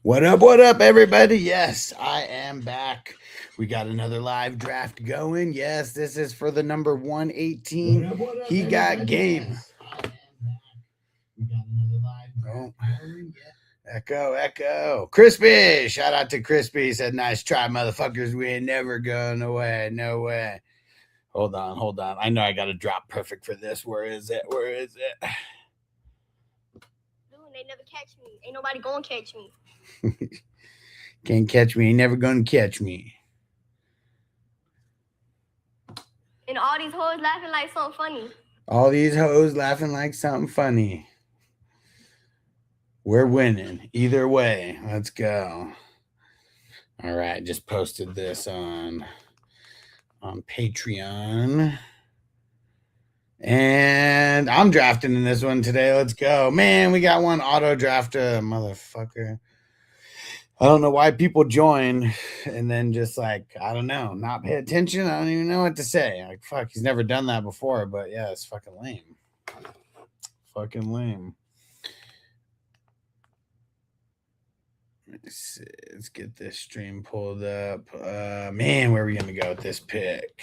What up, everybody? Yes, I am back. We got another live draft going. Yes, this is for the number 118. What up, He got everybody? game. Yes, I am back. We got another live draft going. Echo. Crispy. Shout out to Crispy. Said, nice try, motherfuckers. We ain't never going away. No way. Hold on. I know I got to drop perfect for this. Where is it? Dude, they never catch me. Ain't nobody gonna catch me. Can't catch me. Ain't never going to catch me. And all these hoes laughing like something funny. All these hoes laughing like something funny. We're winning either way. Let's go. All right, just posted this on Patreon. And I'm drafting in this one today. Let's go. Man, we got one auto drafter, motherfucker. I don't know why people join and then just like, I don't know, not pay attention. I don't even know what to say. Like, fuck, he's never done that before, but yeah, it's fucking lame. Fucking lame. Let's get this stream pulled up. Man, where are we going to go with this pick?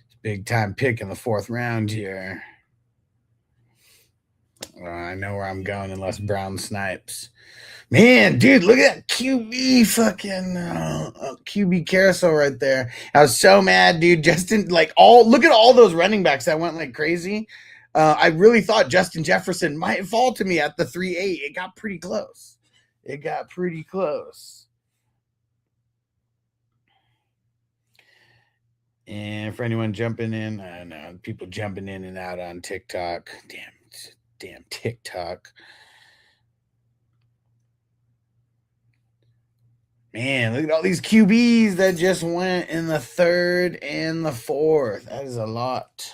It's a big time pick in the 4th round here. I know where I'm going unless Brown snipes. Man, dude, look at that QB fucking QB carousel right there. I was so mad, dude. Justin, look at all those running backs that went like crazy. I really thought Justin Jefferson might fall to me at the 3-8. It got pretty close. And for anyone jumping in, I don't know, people jumping in and out on TikTok. Damn TikTok. Man, look at all these QBs that just went in the 3rd and the 4th. That is a lot.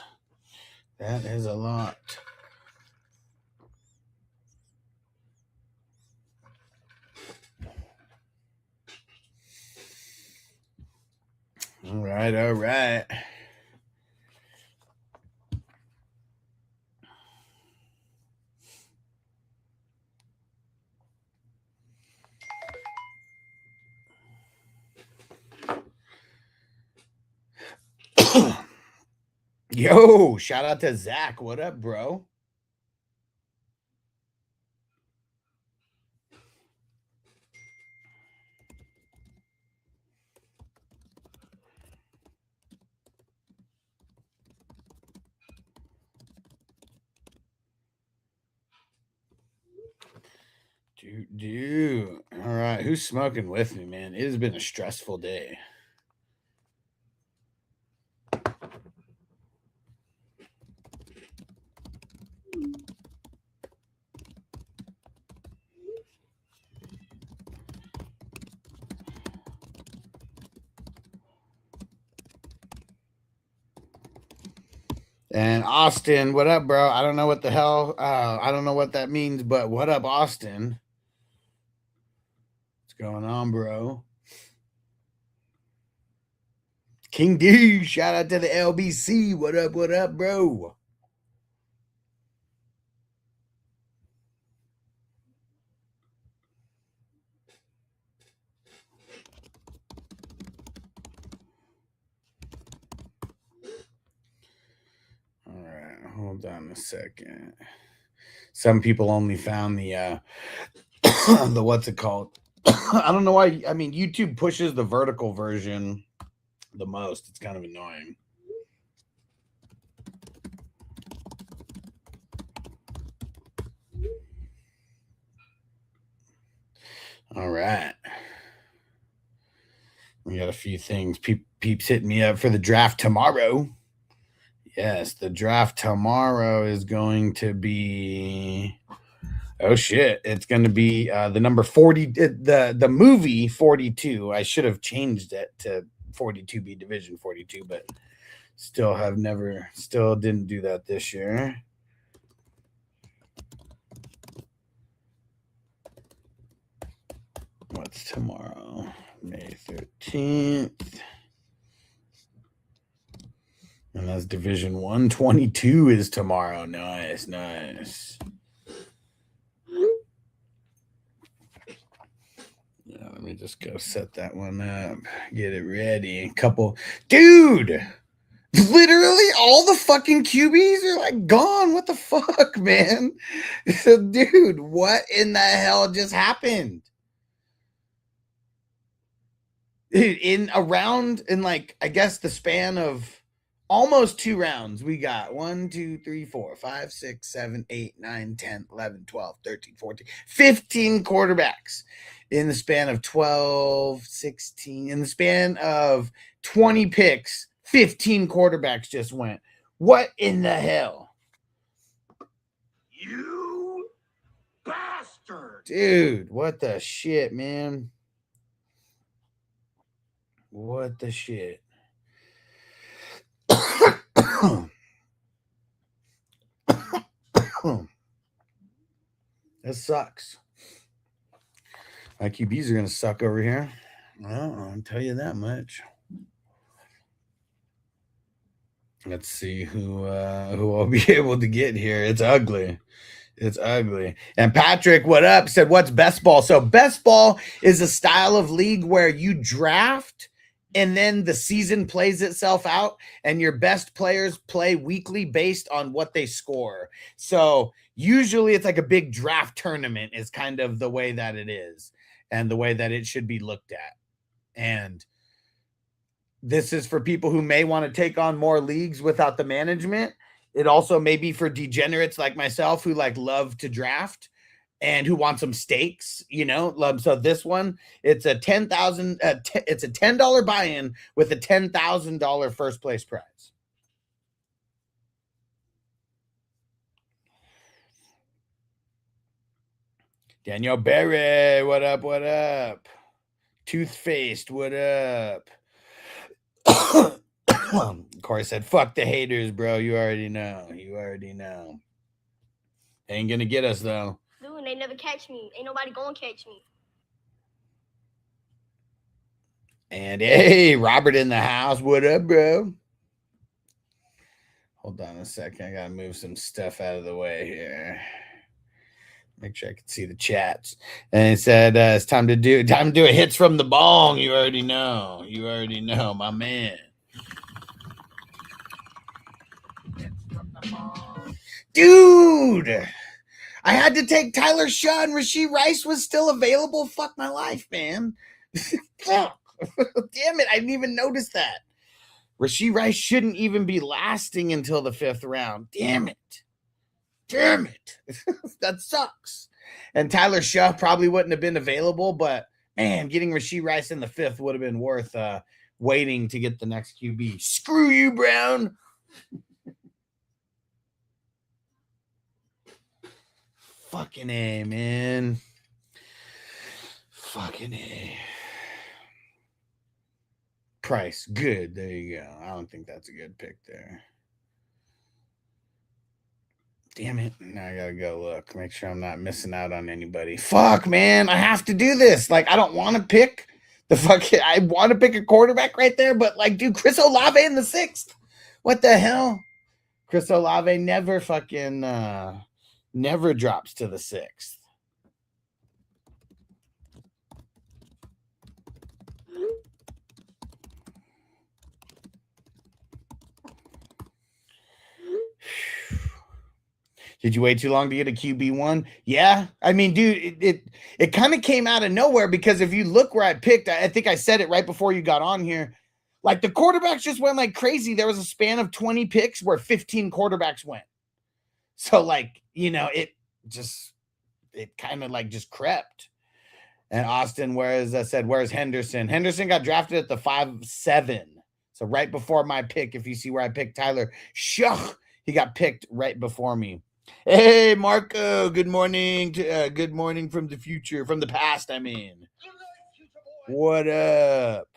All right. Yo, shout out to Zach. What up, bro? Dude. All right, who's smoking with me, man? It has been a stressful day. And Austin, what up, bro? I don't know what the hell. I don't know what that means, but what up, Austin? What's going on, bro? King D, shout out to the LBC. What up, bro? All right, hold on a second. Some people only found the the what's it called? I don't know why. I mean, YouTube pushes the vertical version the most. It's kind of annoying. All right. We got a few things. Peeps hitting me up for the draft tomorrow. Yes, the draft tomorrow is going to be. Oh shit! It's going to be the number 40. The movie 42. I should have changed it to 42B Division 42, but still didn't do that this year. What's tomorrow? May 13th. And that's Division 122 is tomorrow. Nice. Let me just go set that one up. Get it ready. Dude, literally all the fucking QBs are like gone. What the fuck, man? Dude, what in the hell just happened? In like, I guess the span of almost 2 rounds, we got 1, 2, 3, 4, 5, 6, 7, 8, 9, 10, 11, 12, 13, 14, 15 quarterbacks in the span of 12, 16, in the span of 20 picks, 15 quarterbacks just went. What in the hell? You bastard! Dude, what the shit, man? What the shit? This sucks. My QBs are going to suck over here. Well, I'll tell you that much. Let's see who I'll be able to get here. It's ugly. It's ugly. And Patrick, what up? Said, what's best ball? So best ball is a style of league where you draft and then the season plays itself out and your best players play weekly based on what they score. So usually it's like a big draft tournament is kind of the way that it is and the way that it should be looked at. And this is for people who may want to take on more leagues without the management. It also may be for degenerates like myself who like love to draft and who want some stakes, you know. So this one, it's a it's a $10 buy-in with a $10,000 first place prize. Daniel Berry, what up? What up? Toothfaced, what up? Corey said, fuck the haters, bro. You already know. You already know. Ain't gonna get us, though. Dude, they never catch me. Ain't nobody gonna catch me. And hey, Robert in the house. What up, bro? Hold on a second. I gotta move some stuff out of the way here. Make sure I can see the chats. And he said, it's time to do a hits from the bong. You already know. You already know, my man. Dude, I had to take Tyler Shaw and Rashee Rice was still available. Fuck my life, man. Damn it. I didn't even notice that. Rashee Rice shouldn't even be lasting until the 5th round. Damn it. Damn it. That sucks. And Tyler Shaw probably wouldn't have been available, but man, getting Rashee Rice in the 5th would have been worth waiting to get the next QB. Screw you, Brown. Fucking A, man. Fucking A. Price, good. There you go. I don't think that's a good pick there. Damn it. Now I gotta go look. Make sure I'm not missing out on anybody. Fuck, man. I have to do this. Like, I don't want to pick I want to pick a quarterback right there, but like, dude, Chris Olave in the 6th. What the hell? Chris Olave never fucking never drops to the 6th. Did you wait too long to get a QB1? Yeah. I mean, dude, it kind of came out of nowhere because if you look where I picked, I think I said it right before you got on here. Like the quarterbacks just went like crazy. There was a span of 20 picks where 15 quarterbacks went. So like, you know, it kind of like just crept. And Austin, where's Henderson? Henderson got drafted at the 5-7. So right before my pick, if you see where I picked Tyler Shuck, he got picked right before me. Hey, Marco, good morning. Good morning from the future, from the past, I mean. What up?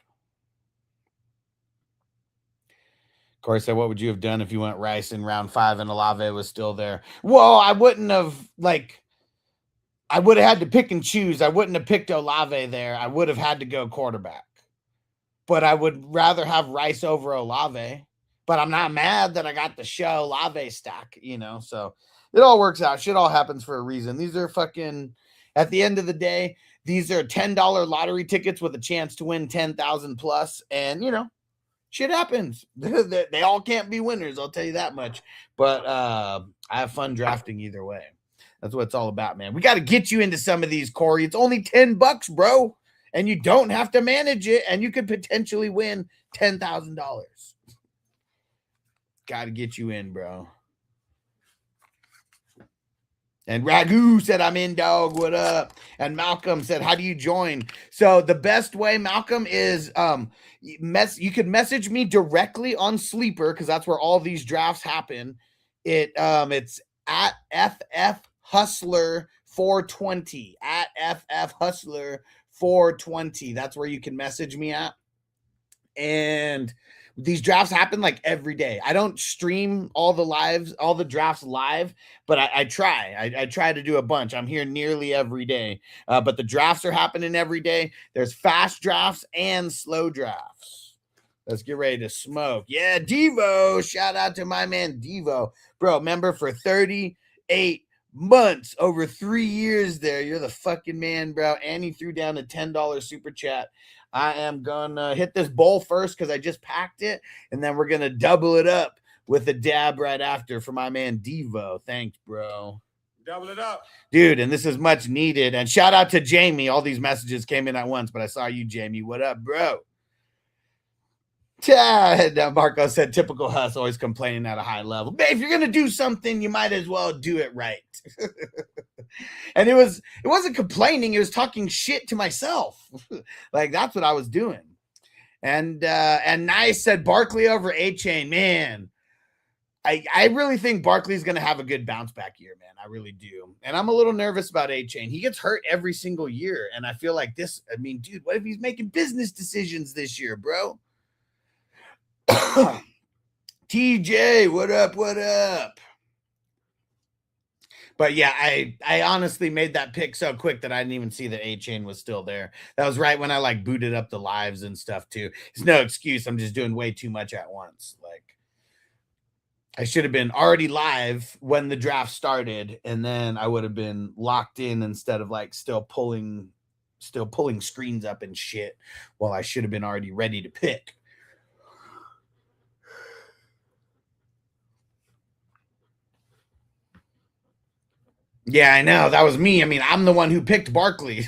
Corey said, what would you have done if you went Rice in round 5 and Olave was still there? Well, I wouldn't have, I would have had to pick and choose. I wouldn't have picked Olave there. I would have had to go quarterback. But I would rather have Rice over Olave. But I'm not mad that I got the show Olave stack, you know. So it all works out. Shit all happens for a reason. These are fucking, at the end of the day, these are $10 lottery tickets with a chance to win 10,000 plus. And, you know, shit happens. They all can't be winners. I'll tell you that much. But I have fun drafting either way. That's what it's all about, man. We got to get you into some of these, Corey. It's only $10, bro. And you don't have to manage it. And you could potentially win $10,000. Got to get you in, bro. And Ragu said, I'm in, dog. What up? And Malcolm said, how do you join? So the best way, Malcolm, is you could message me directly on Sleeper, because that's where all these drafts happen. It's at FF Hustler 420. At FF Hustler 420. That's where you can message me at. And these drafts happen like every day. I don't stream all the drafts live, but I try. I try to do a bunch. I'm here nearly every day. But the drafts are happening every day. There's fast drafts and slow drafts. Let's get ready to smoke. Yeah, Devo. Shout out to my man Devo. Bro, member for 38 months, over 3 years there. You're the fucking man, bro. And he threw down a $10 super chat. I am gonna hit this bowl first because I just packed it, and then we're gonna double it up with a dab right after for my man Devo. Thanks, bro. Double it up, dude. And this is much needed. And shout out to Jamie. All these messages came in at once, but I saw you, Jamie. What up, bro? Marco said, typical Huss, always complaining at a high level. But if you're gonna do something, you might as well do it right. And it wasn't complaining, it was talking shit to myself. Like, that's what I was doing. And Nice said Barkley over A-Chain. Man, I really think Barkley's gonna have a good bounce back year, man. I really do. And I'm a little nervous about A-Chain. He gets hurt every single year, and I feel like this, I mean, dude, what if he's making business decisions this year, bro? TJ, what up? What up? But yeah, I honestly made that pick so quick that I didn't even see that A-Chain was still there. That was right when I like booted up the lives and stuff too. It's no excuse. I'm just doing way too much at once. Like, I should have been already live when the draft started, and then I would have been locked in instead of like still pulling screens up and shit while I should have been already ready to pick. Yeah, I know. That was me. I mean, I'm the one who picked Barkley.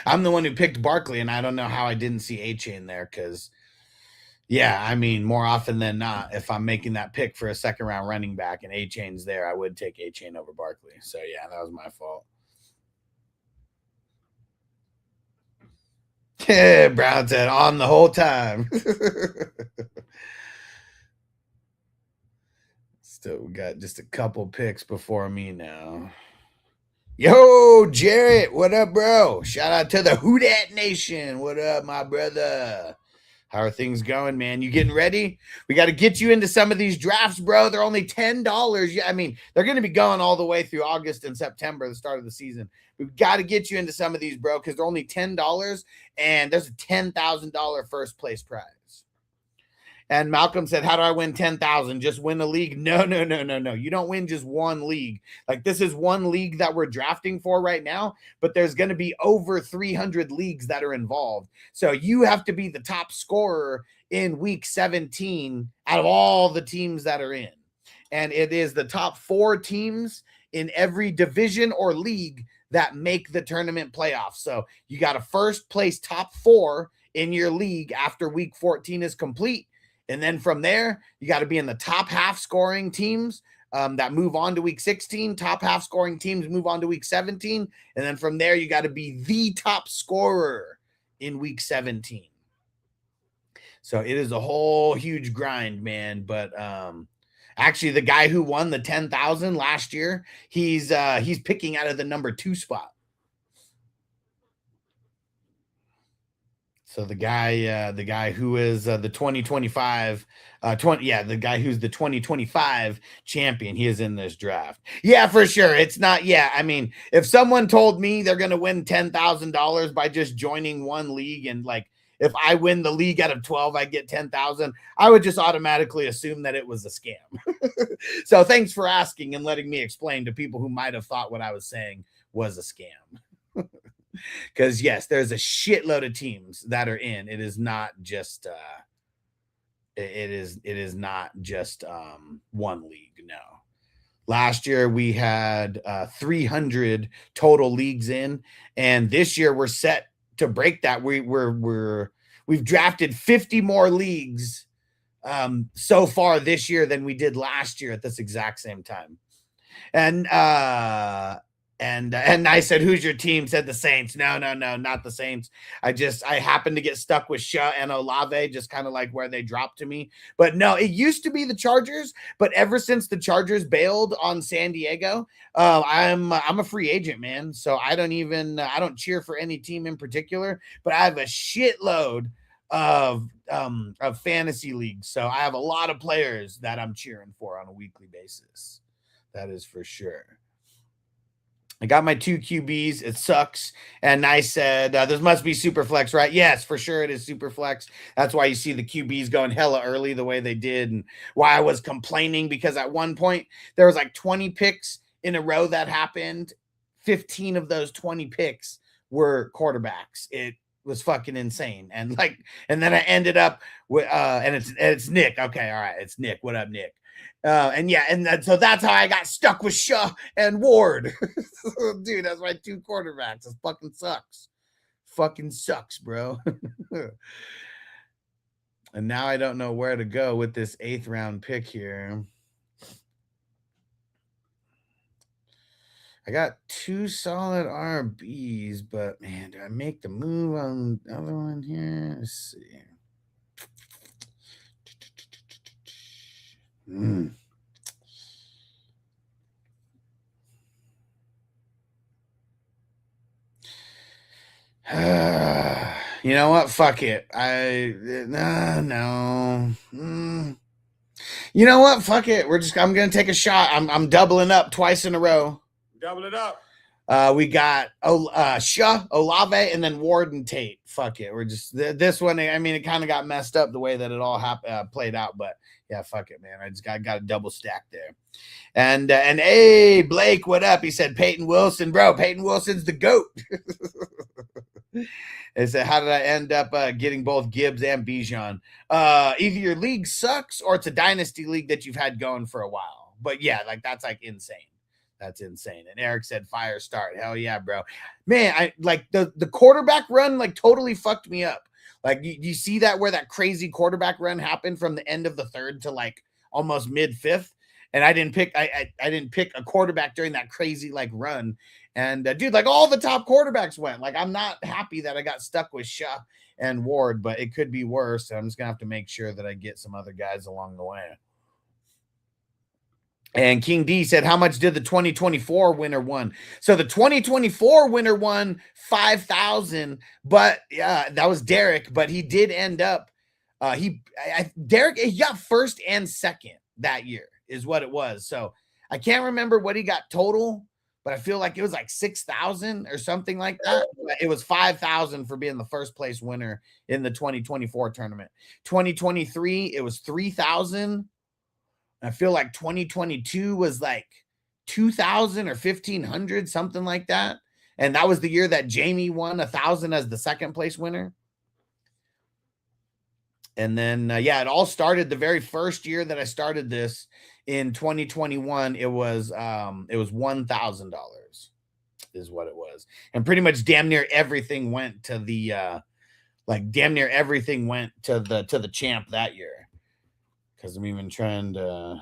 I'm the one who picked Barkley, and I don't know how I didn't see A-Chain there because, yeah, I mean, more often than not, if I'm making that pick for a second-round running back and A-Chain's there, I would take A-Chain over Barkley. So, yeah, that was my fault. Yeah, Brown said, on the whole time. So we got just a couple picks before me now. Yo, Jarrett, what up, bro? Shout out to the Who Dat Nation. What up, my brother? How are things going, man? You getting ready? We got to get you into some of these drafts, bro. They're only $10. Yeah, I mean, they're going to be going all the way through August and September, the start of the season. We've got to get you into some of these, bro, because they're only $10, and there's a $10,000 first place prize. And Malcolm said, how do I win 10,000? Just win a league? No. You don't win just one league. Like, this is one league that we're drafting for right now, but there's going to be over 300 leagues that are involved. So you have to be the top scorer in week 17 out of all the teams that are in. And it is the top 4 teams in every division or league that make the tournament playoffs. So you got a first place top 4 in your league after week 14 is complete. And then from there, you got to be in the top half scoring teams that move on to week 16. Top half scoring teams move on to week 17. And then from there, you got to be the top scorer in week 17. So it is a whole huge grind, man. But actually, the guy who won the 10,000 last year, he's picking out of the number 2 spot. So the guy who is the 2025, the guy who's the 2025 champion, he is in this draft. Yeah, for sure. It's not. Yeah, I mean, if someone told me they're going to win $10,000 by just joining one league, and like, if I win the league out of 12, I get 10,000, I would just automatically assume that it was a scam. So thanks for asking and letting me explain to people who might have thought what I was saying was a scam. Because yes, there's a shitload of teams that are in. It is not just it is not just one league. No. Last year we had 300 total leagues in, and this year we're set to break that. We've drafted 50 more leagues so far this year than we did last year at this exact same time. And I said, "Who's your team?" Said the Saints. No, not the Saints. I happened to get stuck with Shah and Olave, just kind of like where they dropped to me. But no, it used to be the Chargers, but ever since the Chargers bailed on San Diego, I'm a free agent, man. So I don't cheer for any team in particular, but I have a shitload of fantasy leagues. So I have a lot of players that I'm cheering for on a weekly basis. That is for sure. I got my 2 QBs. It sucks. And I said, this must be super flex, right? Yes, for sure it is super flex. That's why you see the QBs going hella early the way they did, and why I was complaining, because at one point there was like 20 picks in a row that happened. 15 of those 20 picks were quarterbacks. It was fucking insane. And then I ended up with and it's Nick. Okay, all right, it's Nick. What up, Nick? So that's how I got stuck with Shah and Ward. Dude, that's my 2 quarterbacks. It fucking sucks. Fucking sucks, bro. And now I don't know where to go with this 8th round pick here. I got 2 solid RBs, but man, do I make the move on the other one here? Let's see. You know what? Fuck it. No. You know what? Fuck it. I'm gonna take a shot. I'm doubling up twice in a row. Double it up. We got Shah, Olave, and then Ward and Tate. Fuck it. We're just this one. I mean, it kind of got messed up the way that it all played out, but yeah, fuck it, man. I just got a double stack there. And hey, Blake, what up? He said Peyton Wilson, bro. Peyton Wilson's the GOAT. They said, how did I end up getting both Gibbs and Bijan? Either your league sucks or it's a dynasty league that you've had going for a while. But yeah, that's insane. That's insane. And Eric said, fire start. Hell yeah, bro. Man, I like the quarterback run totally fucked me up. You see that where that crazy quarterback run happened from the end of the 3rd to almost mid 5th. And I didn't pick a quarterback during that crazy run. And dude, all the top quarterbacks went. I'm not happy that I got stuck with Shah and Ward, but it could be worse. I'm just gonna have to make sure that I get some other guys along the way. And King D said, how much did the 2024 winner won? So the 2024 winner won $5,000, but that was Derek, but he did end up, Derek, he got 1st and 2nd that year is what it was. So I can't remember what he got total, but I feel like it was 6,000 or something like that. It was 5,000 for being the 1st place winner in the 2024 tournament. 2023, it was 3,000. I feel like 2022 was 2,000 or 1,500, something like that. And that was the year that Jamie won 1,000 as the 2nd place winner. And then, it all started the very first year that I started this in 2021. It was $1,000 is what it was. And pretty much damn near everything went to the, to the champ that year. Because I'm even trying to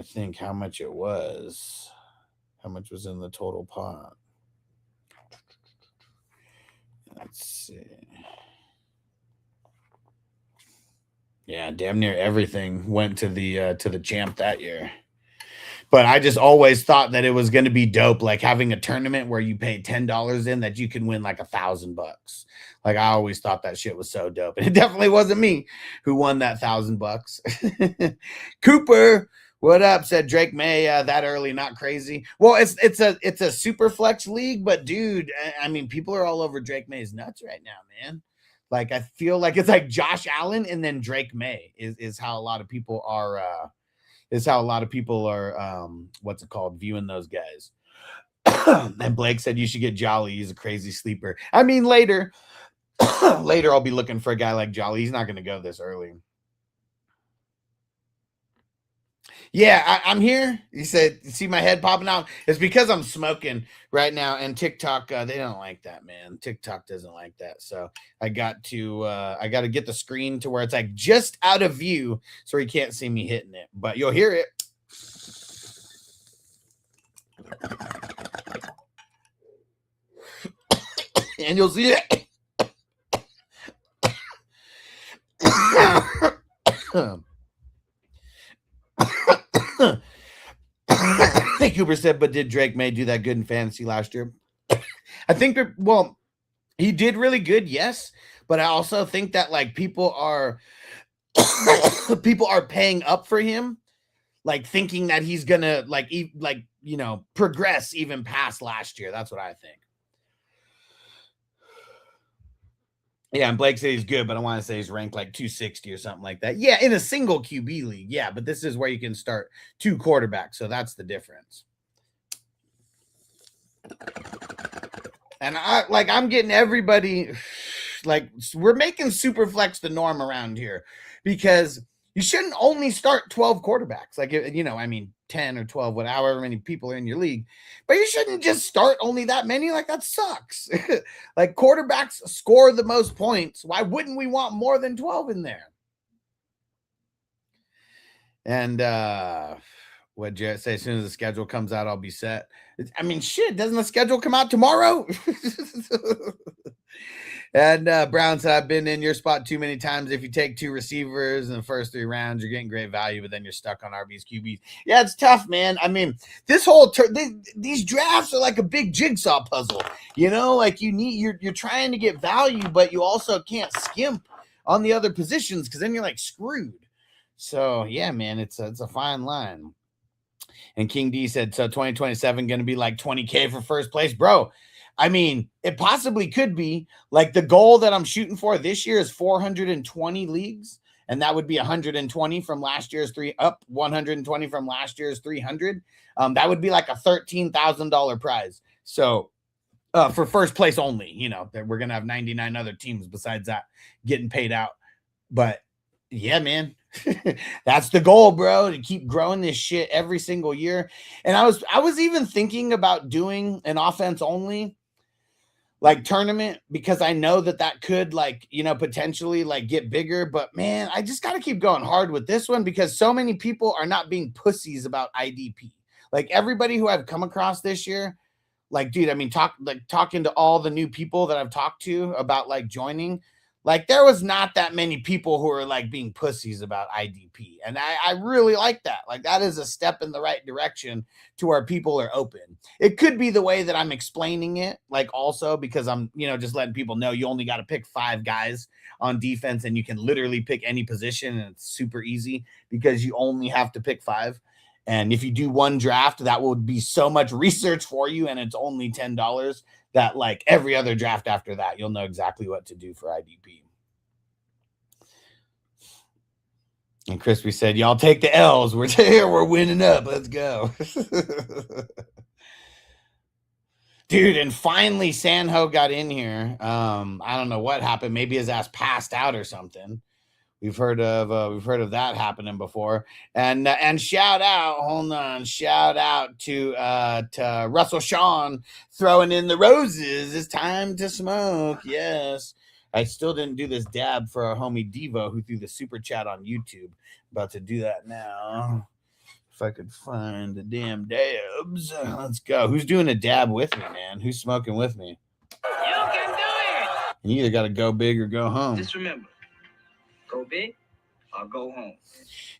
think how much it was. How much was in the total pot? Let's see. Yeah, damn near everything went to the champ that year. But I just always thought that it was going to be dope, having a tournament where you pay $10 in that you can win $1,000. I always thought that shit was so dope. And it definitely wasn't me who won that $1,000. Cooper, what up? Said Drake May that early, not crazy. Well, it's a super flex league, but dude, I mean, people are all over Drake May's nuts right now, man. I feel like it's Josh Allen and then Drake May is how a lot of people are what's it called, viewing those guys. And Blake said you should get Jolly. He's a crazy sleeper. I mean, later I'll be looking for a guy like Jolly. He's not going to go this early. Yeah, I'm here. He said, see my head popping out? It's because I'm smoking right now, and TikTok, they don't like that, man. TikTok doesn't like that. So I got to get the screen to where it's like just out of view so he can't see me hitting it. But you'll hear it. And you'll see it. I think Cooper said, but did Drake May do that good in fantasy last year? I think, well, he did really good, yes. But I also think that like people are paying up for him, like thinking that he's gonna progress even past last year. That's what I think. Yeah, and Blake said he's good, but I want to say he's ranked like 260 or something like that. Yeah, in a single QB league. Yeah, but this is where you can start 2 quarterbacks, so that's the difference. And I'm getting everybody, like, we're making Superflex the norm around here because you shouldn't only start 12 quarterbacks. Like, 10 or 12, however many people are in your league. But you shouldn't just start only that many. Like, that sucks. Like, quarterbacks score the most points. Why wouldn't we want more than 12 in there? And what Jarrett say, as soon as the schedule comes out, I'll be set. I mean, shit, doesn't the schedule come out tomorrow? And Brown said, I've been in your spot too many times. If you take 2 receivers in the first 3 rounds, you're getting great value, but then you're stuck on RBs, QBs. Yeah, it's tough, man. I mean, this whole these drafts are like a big jigsaw puzzle. You know, like you're trying to get value, but you also can't skimp on the other positions because then you're like screwed. So yeah, man, it's a fine line. And King D said, so 2027 going to be like 20K for first place, bro. I mean, it possibly could be. Like, the goal that I'm shooting for this year is 420 leagues, and that would be 120 from last year's 120 from last year's 300. That would be like a $13,000 prize. So for first place only, that we're gonna have 99 other teams besides that getting paid out. But yeah, man. That's the goal, bro, to keep growing this shit every single year. And I was even thinking about doing an offense only like tournament because I know that could potentially like get bigger, but man, I just got to keep going hard with this one because so many people are not being pussies about IDP. Like, everybody who I've come across this year, like, dude, I mean, talking to all the new people that I've talked to about like joining, like, there was not that many people who are like being pussies about IDP. And I really like that. Like, that is a step in the right direction to where people are open. It could be the way that I'm explaining it, like, also because I'm, just letting people know you only got to pick 5 guys on defense and you can literally pick any position and it's super easy because you only have to pick 5. And if you do one draft, that would be so much research for you and it's only $10 that like every other draft after that, you'll know exactly what to do for IDP. And Crispy said, y'all take the L's. We're here. We're winning up. Let's go. Dude, and finally Sanho got in here. I don't know what happened. Maybe his ass passed out or something. We've heard of that happening before. And shout out to Russell Sean throwing in the roses. It's time to smoke. Yes. I still didn't do this dab for our homie Devo who threw the super chat on YouTube. About to do that now. If I could find the damn dabs. Let's go. Who's doing a dab with me, man? Who's smoking with me? You can do it. You either got to go big or go home. Just remember, go big or go home.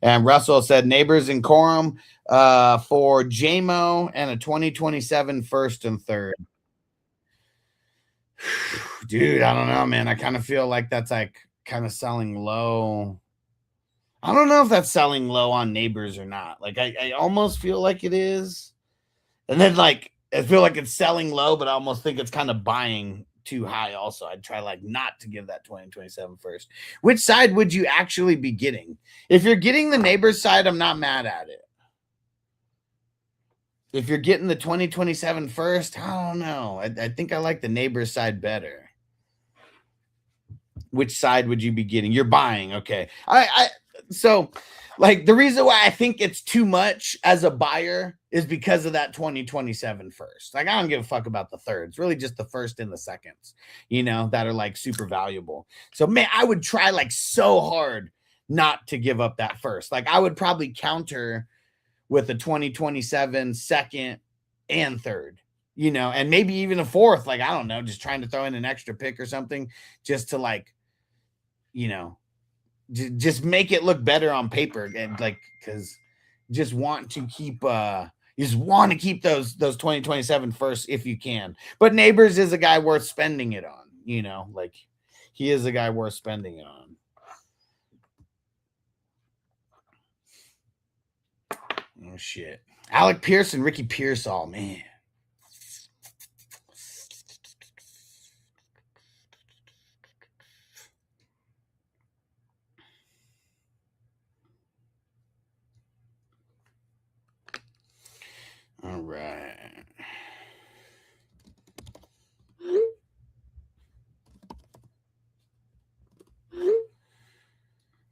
And Russell said Neighbors in Corum for JMO and a 2027 first and third. Dude, I don't know, man. I kind of feel like that's like kind of selling low. I don't know if that's selling low on Neighbors or not. Like, I almost feel like it is. And then, like, I feel like it's selling low, but I almost think it's kind of buying too high also. I'd try, like, not to give that 2027 first. Which side would you actually be getting? If you're getting the Neighbors side, I'm not mad at it. if you're getting the 2027 first, I don't know. I think I like the neighbor's side better. Which side would you be getting? You're buying, okay. So like the reason why I think it's too much as a buyer is because of that 2027 first. Like I don't give a fuck about the thirds, really just the first and the seconds, that are like super valuable. So man, I would try like so hard not to give up that first. Like I would probably counter with a 2027 second and third, and maybe even a fourth. Like, I don't know, just trying to throw in an extra pick or something just to like, just make it look better on paper. And like, cause just want to keep, you just want to keep those 2027 first if you can. But Neighbors is a guy worth spending it on, like he is a guy worth spending it on. Oh shit. Alec Pearson, Ricky Pearsall, man. All right.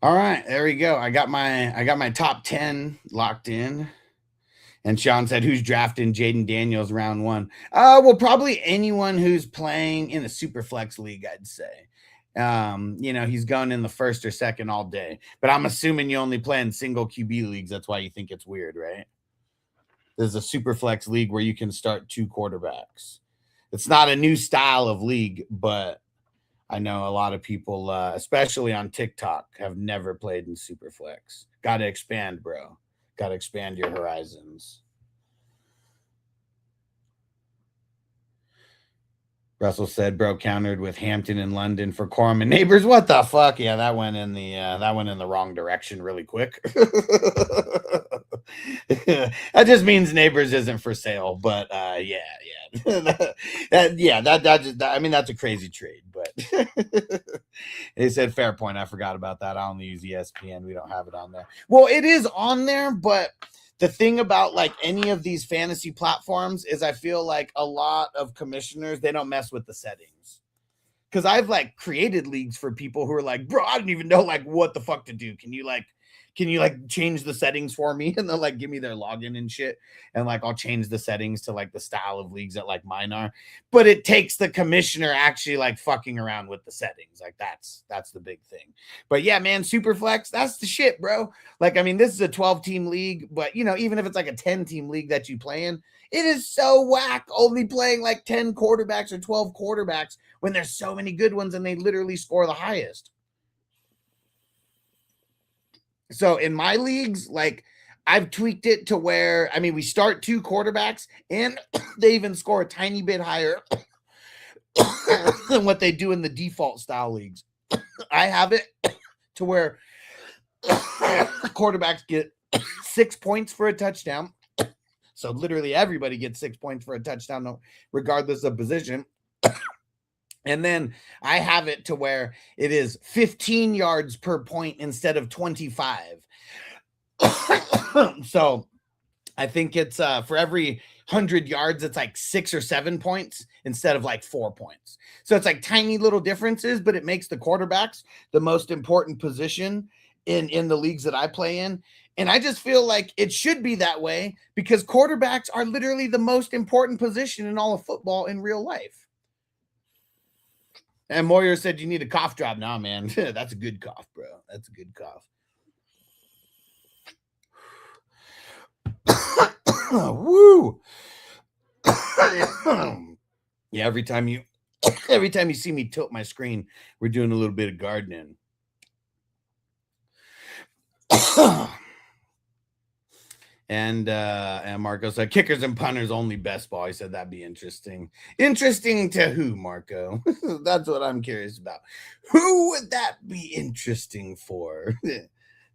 All right, there we go. I got my top 10 locked in. And Sean said, who's drafting Jaden Daniels round 1? Well, probably anyone who's playing in a super flex league, I'd say. He's going in the first or second all day. But I'm assuming you only play in single QB leagues. That's why you think it's weird, right? There's a super flex league where you can start 2 quarterbacks. It's not a new style of league, but I know a lot of people, especially on TikTok, have never played in super flex. Got to expand, bro. Got to expand your horizons. Russell said, bro, countered with Hampton and London for Corum and Neighbors. What the fuck? Yeah, that went in the wrong direction really quick. That just means Neighbors isn't for sale. But yeah. That's a crazy trade. But they said fair point. I forgot about that. I only use ESPN. We don't have it on there. Well, it is on there, but the thing about like any of these fantasy platforms is I feel like a lot of commissioners, they don't mess with the settings. Because I've like created leagues for people who are like, bro, I don't even know like what the fuck to do. Can you change the settings for me? And they'll like give me their login and shit. And like, I'll change the settings to like the style of leagues that like mine are. But it takes the commissioner actually like fucking around with the settings. Like that's the big thing. But yeah, man, Superflex, that's the shit, bro. Like, I mean, this is a 12-team league, but even if it's like a 10-team league that you play in, it is so whack only playing like 10 quarterbacks or 12 quarterbacks when there's so many good ones and they literally score the highest. So in my leagues, like I've tweaked it to where, I mean, we start 2 quarterbacks and they even score a tiny bit higher than what they do in the default style leagues. I have it to where quarterbacks get 6 points for a touchdown. So literally everybody gets 6 points for a touchdown, regardless of position. And then I have it to where it is 15 yards per point instead of 25. So I think it's for every 100 yards, it's like 6 or 7 points instead of like 4 points. So it's like tiny little differences, but it makes the quarterbacks the most important position in the leagues that I play in. And I just feel like it should be that way because quarterbacks are literally the most important position in all of football in real life. And Moyer said you need a cough drop now, man. That's a good cough, bro. That's a good cough. Woo. Yeah, every time you see me tilt my screen, we're doing a little bit of gardening. And Marco said, kickers and punters only best ball. He said that'd be interesting. Interesting to who, Marco? That's what I'm curious about. Who would that be interesting for?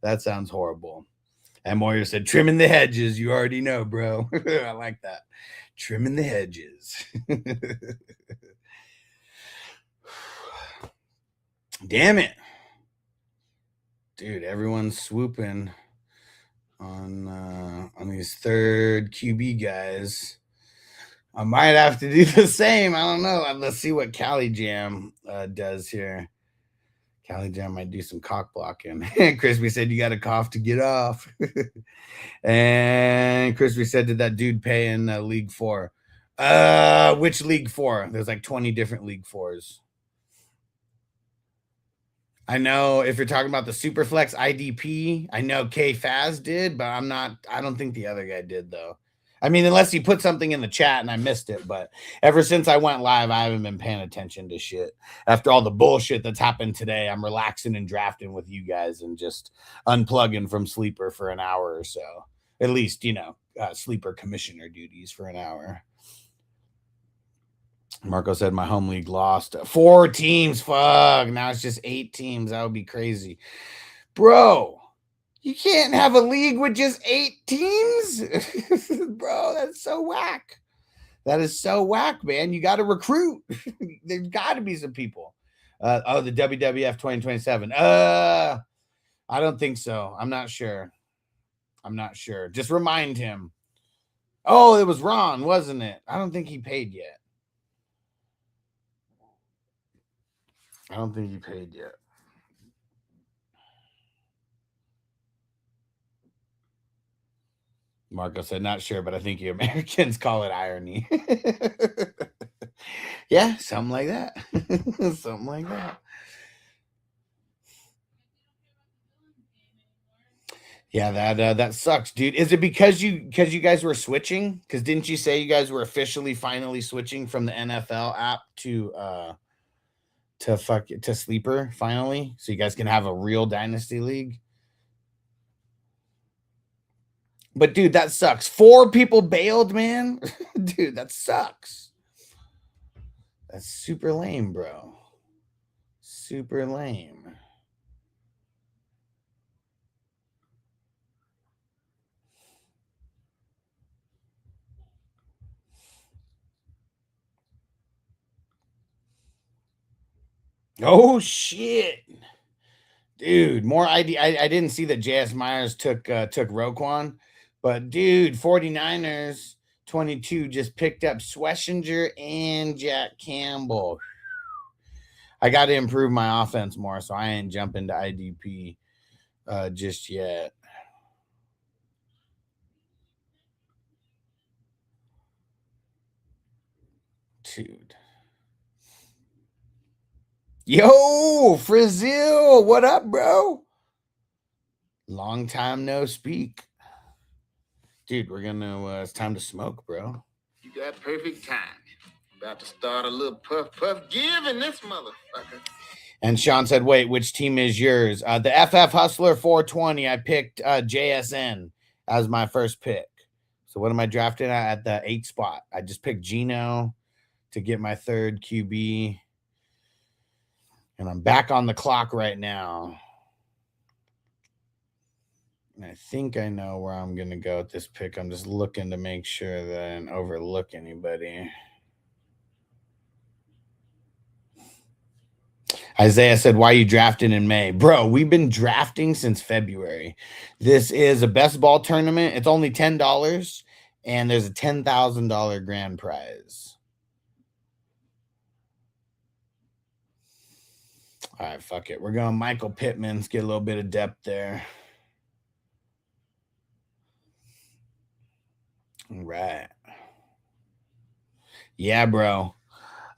That sounds horrible. And Moyer said, trimming the hedges. You already know, bro. I like that. Trimming the hedges. Damn it. Dude, everyone's swooping. on these third QB guys. I might have to do the same. I don't know. Let's see what Cali Jam does here. Cali Jam might do some cock blocking. Crispy said you got to cough to get off. And Crispy said, did that dude pay in League 4? Which League 4? There's like 20 different League 4s. I know if you're talking about the Superflex IDP, I know K Faz did, but I don't think the other guy did though. I mean, unless he put something in the chat and I missed it, but ever since I went live, I haven't been paying attention to shit. After all the bullshit that's happened today, I'm relaxing and drafting with you guys and just unplugging from Sleeper for an hour or so. At least, Sleeper commissioner duties for an hour. Marco said my home league lost 4 teams. Fuck. Now it's just 8 teams. That would be crazy. Bro, you can't have a league with just 8 teams? Bro, that's so whack. That is so whack, man. You got to recruit. There's got to be some people. The WWF 2027. I don't think so. I'm not sure. Just remind him. Oh, it was Ron, wasn't it? I don't think he paid yet. Marco said, not sure, but I think you Americans call it irony. Yeah, something like that. Something like that. Yeah, that sucks, dude. Is it because you guys were switching? Because didn't you say you guys were finally switching from the NFL app to Sleeper finally, so you guys can have a real dynasty league? But dude, that sucks. 4 people bailed, man. Dude, that sucks. That's super lame, bro. Super lame. Oh shit. Dude, more ID. I didn't see that JS Myers took Roquan, but dude, 49ers 22 just picked up Schlesinger and Jack Campbell. I got to improve my offense more, so I ain't jumping to IDP just yet. Dude. Yo, Frizzil, what up, bro? Long time no speak. Dude, we're gonna it's time to smoke, bro. You got perfect timing. About to start a little puff give in this motherfucker. And Sean said, wait, which team is yours? The FF Hustler 420. I picked JSN as my first pick. So what am I drafting at the 8th spot? I just picked Geno to get my 3rd QB. And I'm back on the clock right now. And I think I know where I'm going to go with this pick. I'm just looking to make sure that I didn't overlook anybody. Isaiah said, why are you drafting in May? Bro, we've been drafting since February. This is a best ball tournament. It's only $10, and there's a $10,000 grand prize. All right, fuck it. We're going Michael Pittman. Let's get a little bit of depth there. All right. Yeah, bro.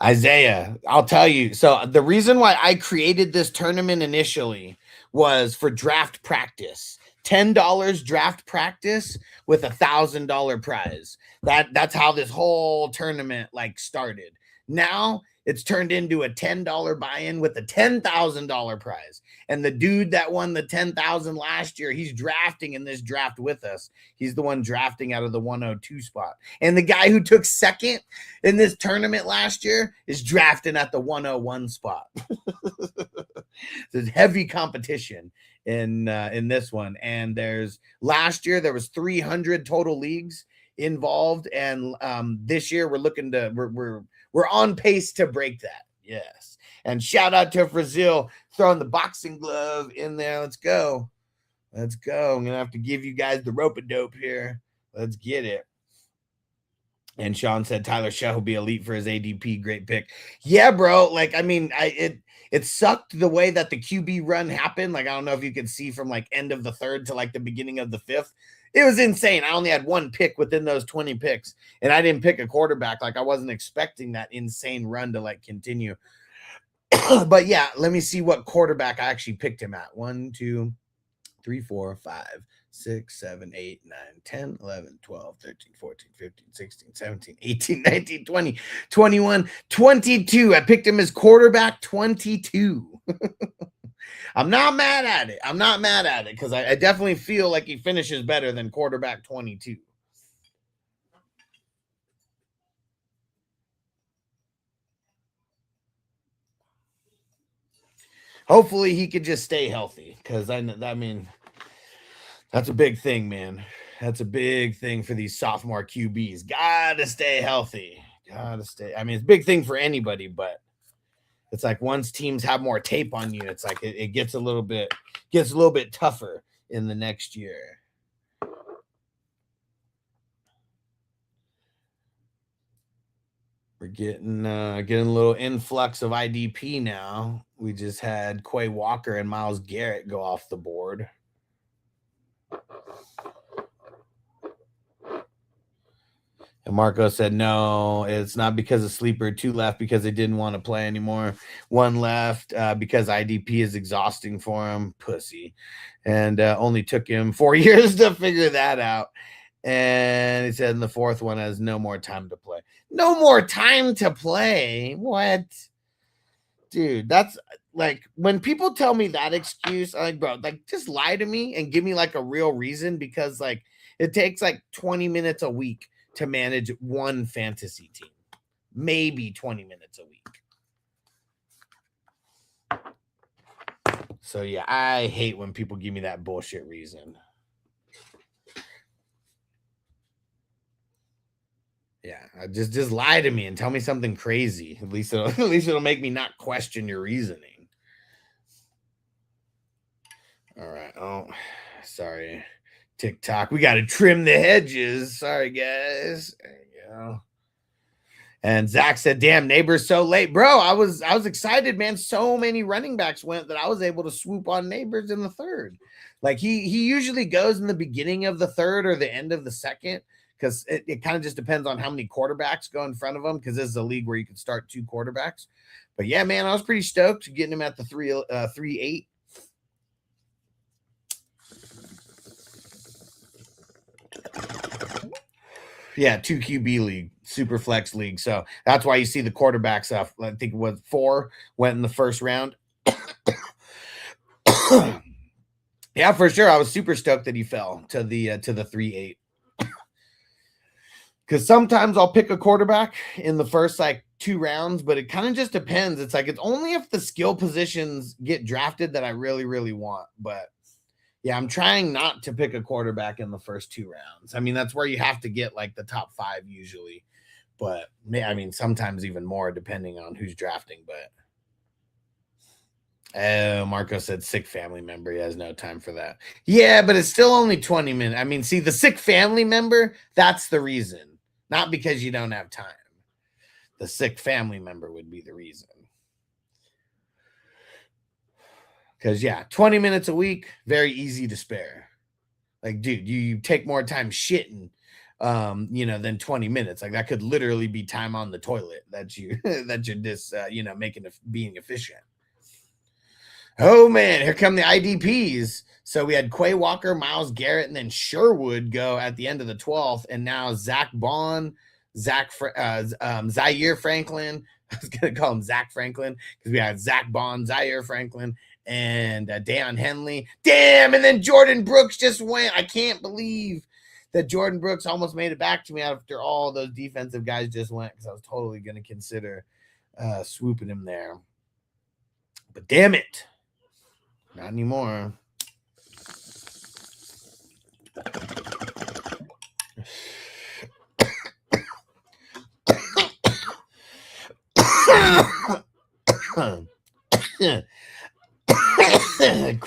Isaiah, I'll tell you. So the reason why I created this tournament initially was for draft practice. $10 draft practice with $1,000 prize. That's how this whole tournament started. Now it's turned into a $10 buy-in with a $10,000 prize. And the dude that won the $10,000 last year, he's drafting in this draft with us. He's the one drafting out of the 102 spot. And the guy who took second in this tournament last year is drafting at the 101 spot. There's heavy competition in this one. And last year there was 300 total leagues involved, and this year we're on pace to break that. Yes. And shout out to Brazil throwing the boxing glove in there. Let's go. Let's go. I'm going to have to give you guys the rope-a-dope here. Let's get it. And Sean said Tyler Shell will be elite for his ADP. Great pick. Yeah, bro. Like, I mean, it sucked the way that the QB run happened. Like, I don't know if you could see from like end of the third to like the beginning of the fifth. It was insane. I only had one pick within those 20 picks, and I didn't pick a quarterback. Like, I wasn't expecting that insane run to like continue. But yeah, let me see what quarterback I actually picked him at. 1, 2, 3, 4, 5, 6, 7, 8, 9, 10, 11, 12, 13, 14, 15, 16, 17, 18, 19, 20, 21, 22. I picked him as quarterback 22. I'm not mad at it. I'm not mad at it because I definitely feel like he finishes better than quarterback 22. Hopefully he could just stay healthy because I mean, that's a big thing, man. That's a big thing for these sophomore QBs. Gotta stay healthy. Gotta stay. I mean, it's a big thing for anybody, but it's like once teams have more tape on you, it's like it gets a little bit tougher in the next year. We're getting a little influx of IDP now. We just had Quay Walker and Myles Garrett go off the board. And Marco said, no, it's not because of sleeper. 2 left because they didn't want to play anymore. 1 left because IDP is exhausting for him. Pussy. And only took him 4 years to figure that out. And he said, and the 4th one has no more time to play. No more time to play? What? Dude, that's like when people tell me that excuse, I'm like, bro, like just lie to me and give me like a real reason because like it takes like 20 minutes a week to manage one fantasy team, maybe 20 minutes a week. So yeah, I hate when people give me that bullshit reason. Yeah, just lie to me and tell me something crazy. At least it'll make me not question your reasoning. All right. Oh, sorry. TikTok. We got to trim the hedges. Sorry, guys. There you go. And Zach said, damn, Neighbors so late. Bro, I was excited, man. So many running backs went that I was able to swoop on Neighbors in the 3rd. Like he usually goes in the beginning of the 3rd or the end of the 2nd. Because it kind of just depends on how many quarterbacks go in front of him, because this is a league where you can start 2 quarterbacks. But yeah, man, I was pretty stoked getting him at the 3-8. Yeah, 2 QB league, super flex league. So that's why you see the quarterback stuff. I think it was 4 went in the 1st round. Yeah, for sure. I was super stoked that he fell to the 3-8. Because sometimes I'll pick a quarterback in the first like 2 rounds, but it kind of just depends. It's like it's only if the skill positions get drafted that I really, really want. But yeah, I'm trying not to pick a quarterback in the first 2 rounds. I mean, that's where you have to get like the top 5 usually. But I mean, sometimes even more depending on who's drafting. But Marco said sick family member. He has no time for that. Yeah, but it's still only 20 minutes. I mean, see, the sick family member, that's the reason. Not because you don't have time. The sick family member would be the reason. Because, yeah, 20 minutes a week, very easy to spare. Like, dude, you take more time shitting, than 20 minutes. Like, that could literally be time on the toilet that you're just, being efficient. Oh, man, here come the IDPs. So we had Quay Walker, Myles Garrett, and then Sherwood go at the end of the 12th. And now Zach Bond, Zaire Franklin. I was going to call him Zach Franklin because we had Zach Bond, Zaire Franklin, and Deion Henley. Damn, and then Jordan Brooks just went. I can't believe that Jordan Brooks almost made it back to me after all those defensive guys just went because I was totally going to consider swooping him there. But damn it. Not anymore.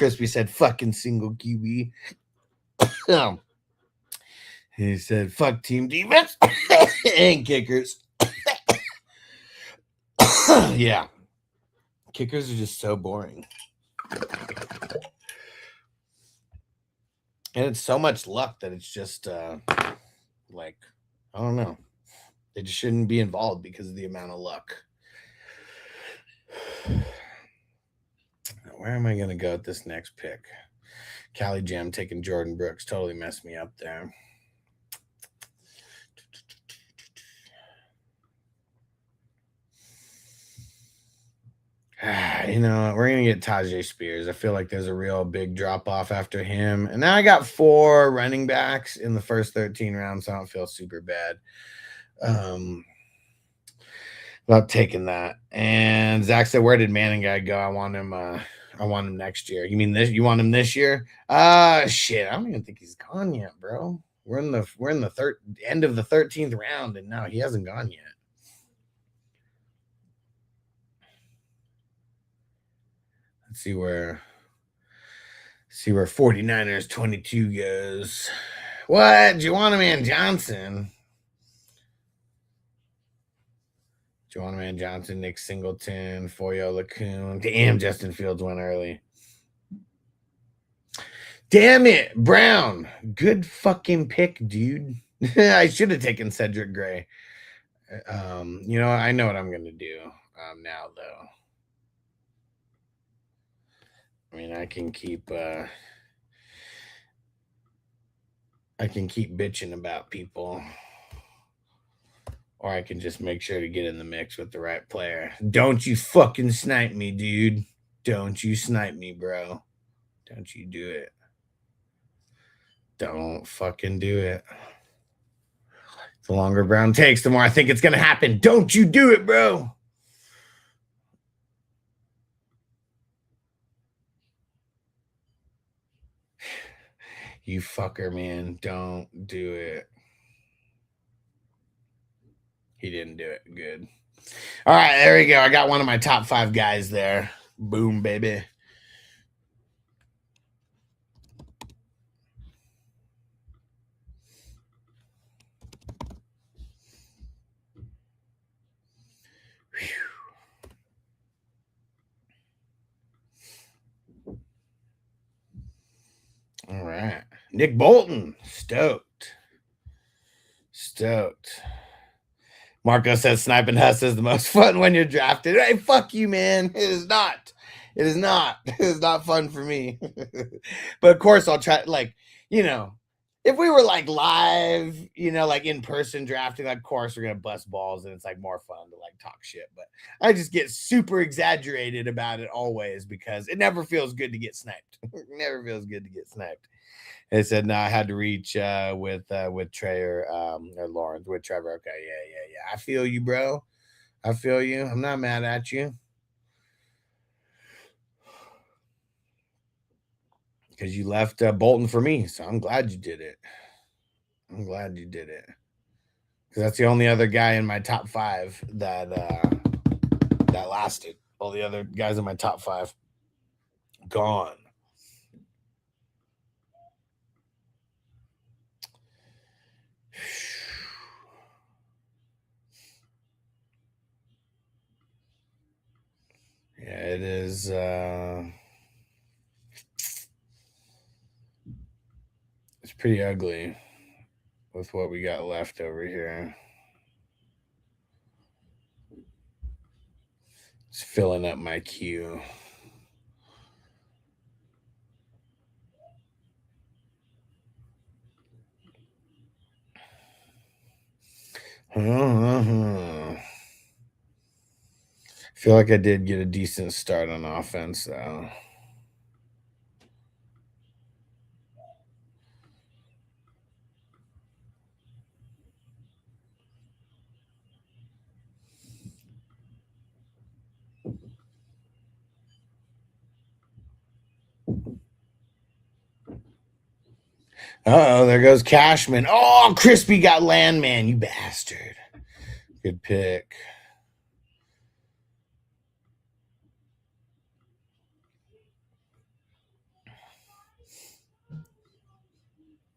Crispy said fucking single QB. He said fuck team defense and kickers. Yeah. Kickers are just so boring. And it's so much luck that it's just like, I don't know. They just shouldn't be involved because of the amount of luck. Where am I going to go with this next pick? Cali Jam taking Jordan Brooks. Totally messed me up there. You know, we're going to get Tajay Spears. I feel like there's a real big drop-off after him. And now I got 4 running backs in the first 13 rounds, so I don't feel super bad about taking that. And Zach said, where did Manning guy go? I want him next year. You mean this? You want him this year? Shit, I don't even think he's gone yet, bro. We're in the end of the 13th round, and no, he hasn't gone yet. Let's see where 49ers 22 goes. What? Juwanna Johnson. Juwanna Johnson, Nick Singleton, Foyo LaCoon. Damn, Justin Fields went early. Damn it, Brown. Good fucking pick, dude. I should have taken Cedric Gray. You know, I know what I'm going to do now, though. I mean, I can keep bitching about people, or I can just make sure to get in the mix with the right player. Don't you fucking snipe me, dude. Don't you snipe me, bro. Don't you do it. Don't fucking do it. The longer Brown takes, the more I think it's going to happen. Don't you do it, bro. You fucker, man. Don't do it. He didn't do it. Good. All right, there we go. I got one of my top 5 guys there. Boom, baby. All right. Nick Bolton. Stoked. Marco says sniping Huss is the most fun when you're drafted. Hey, fuck you, man. It is not. It is not fun for me. But of course I'll try, like, you know, if we were like live, you know, like in person drafting, of course we're gonna bust balls and it's like more fun to like talk shit. But I just get super exaggerated about it always because it never feels good to get sniped. It never feels good to get sniped. It said, no, I had to reach with Trey or Lawrence, with Trevor. Okay, yeah. I feel you, bro. I feel you. I'm not mad at you. Because you left Bolton for me, so I'm glad you did it. Because that's the only other guy in my top 5 that lasted. All the other guys in my top 5 gone. Yeah, it is. It's pretty ugly with what we got left over here. It's filling up my queue. I feel like I did get a decent start on offense, though. Uh-oh, there goes Cashman. Oh, Crispy got Landman, you bastard. Good pick.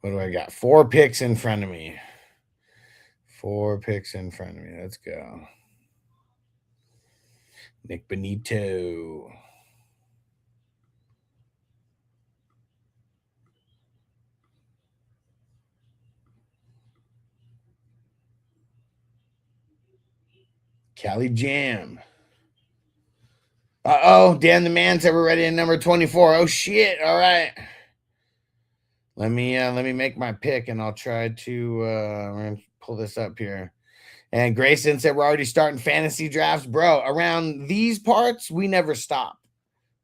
What do I got? 4 picks in front of me. 4 picks in front of me. Let's go. Nick Benito. Cali Jam. Uh-oh, Dan the Man said we're ready at number 24. Oh shit. All right. Let me make my pick and I'll try to we're gonna pull this up here. And Grayson said we're already starting fantasy drafts. Bro, around these parts, we never stop.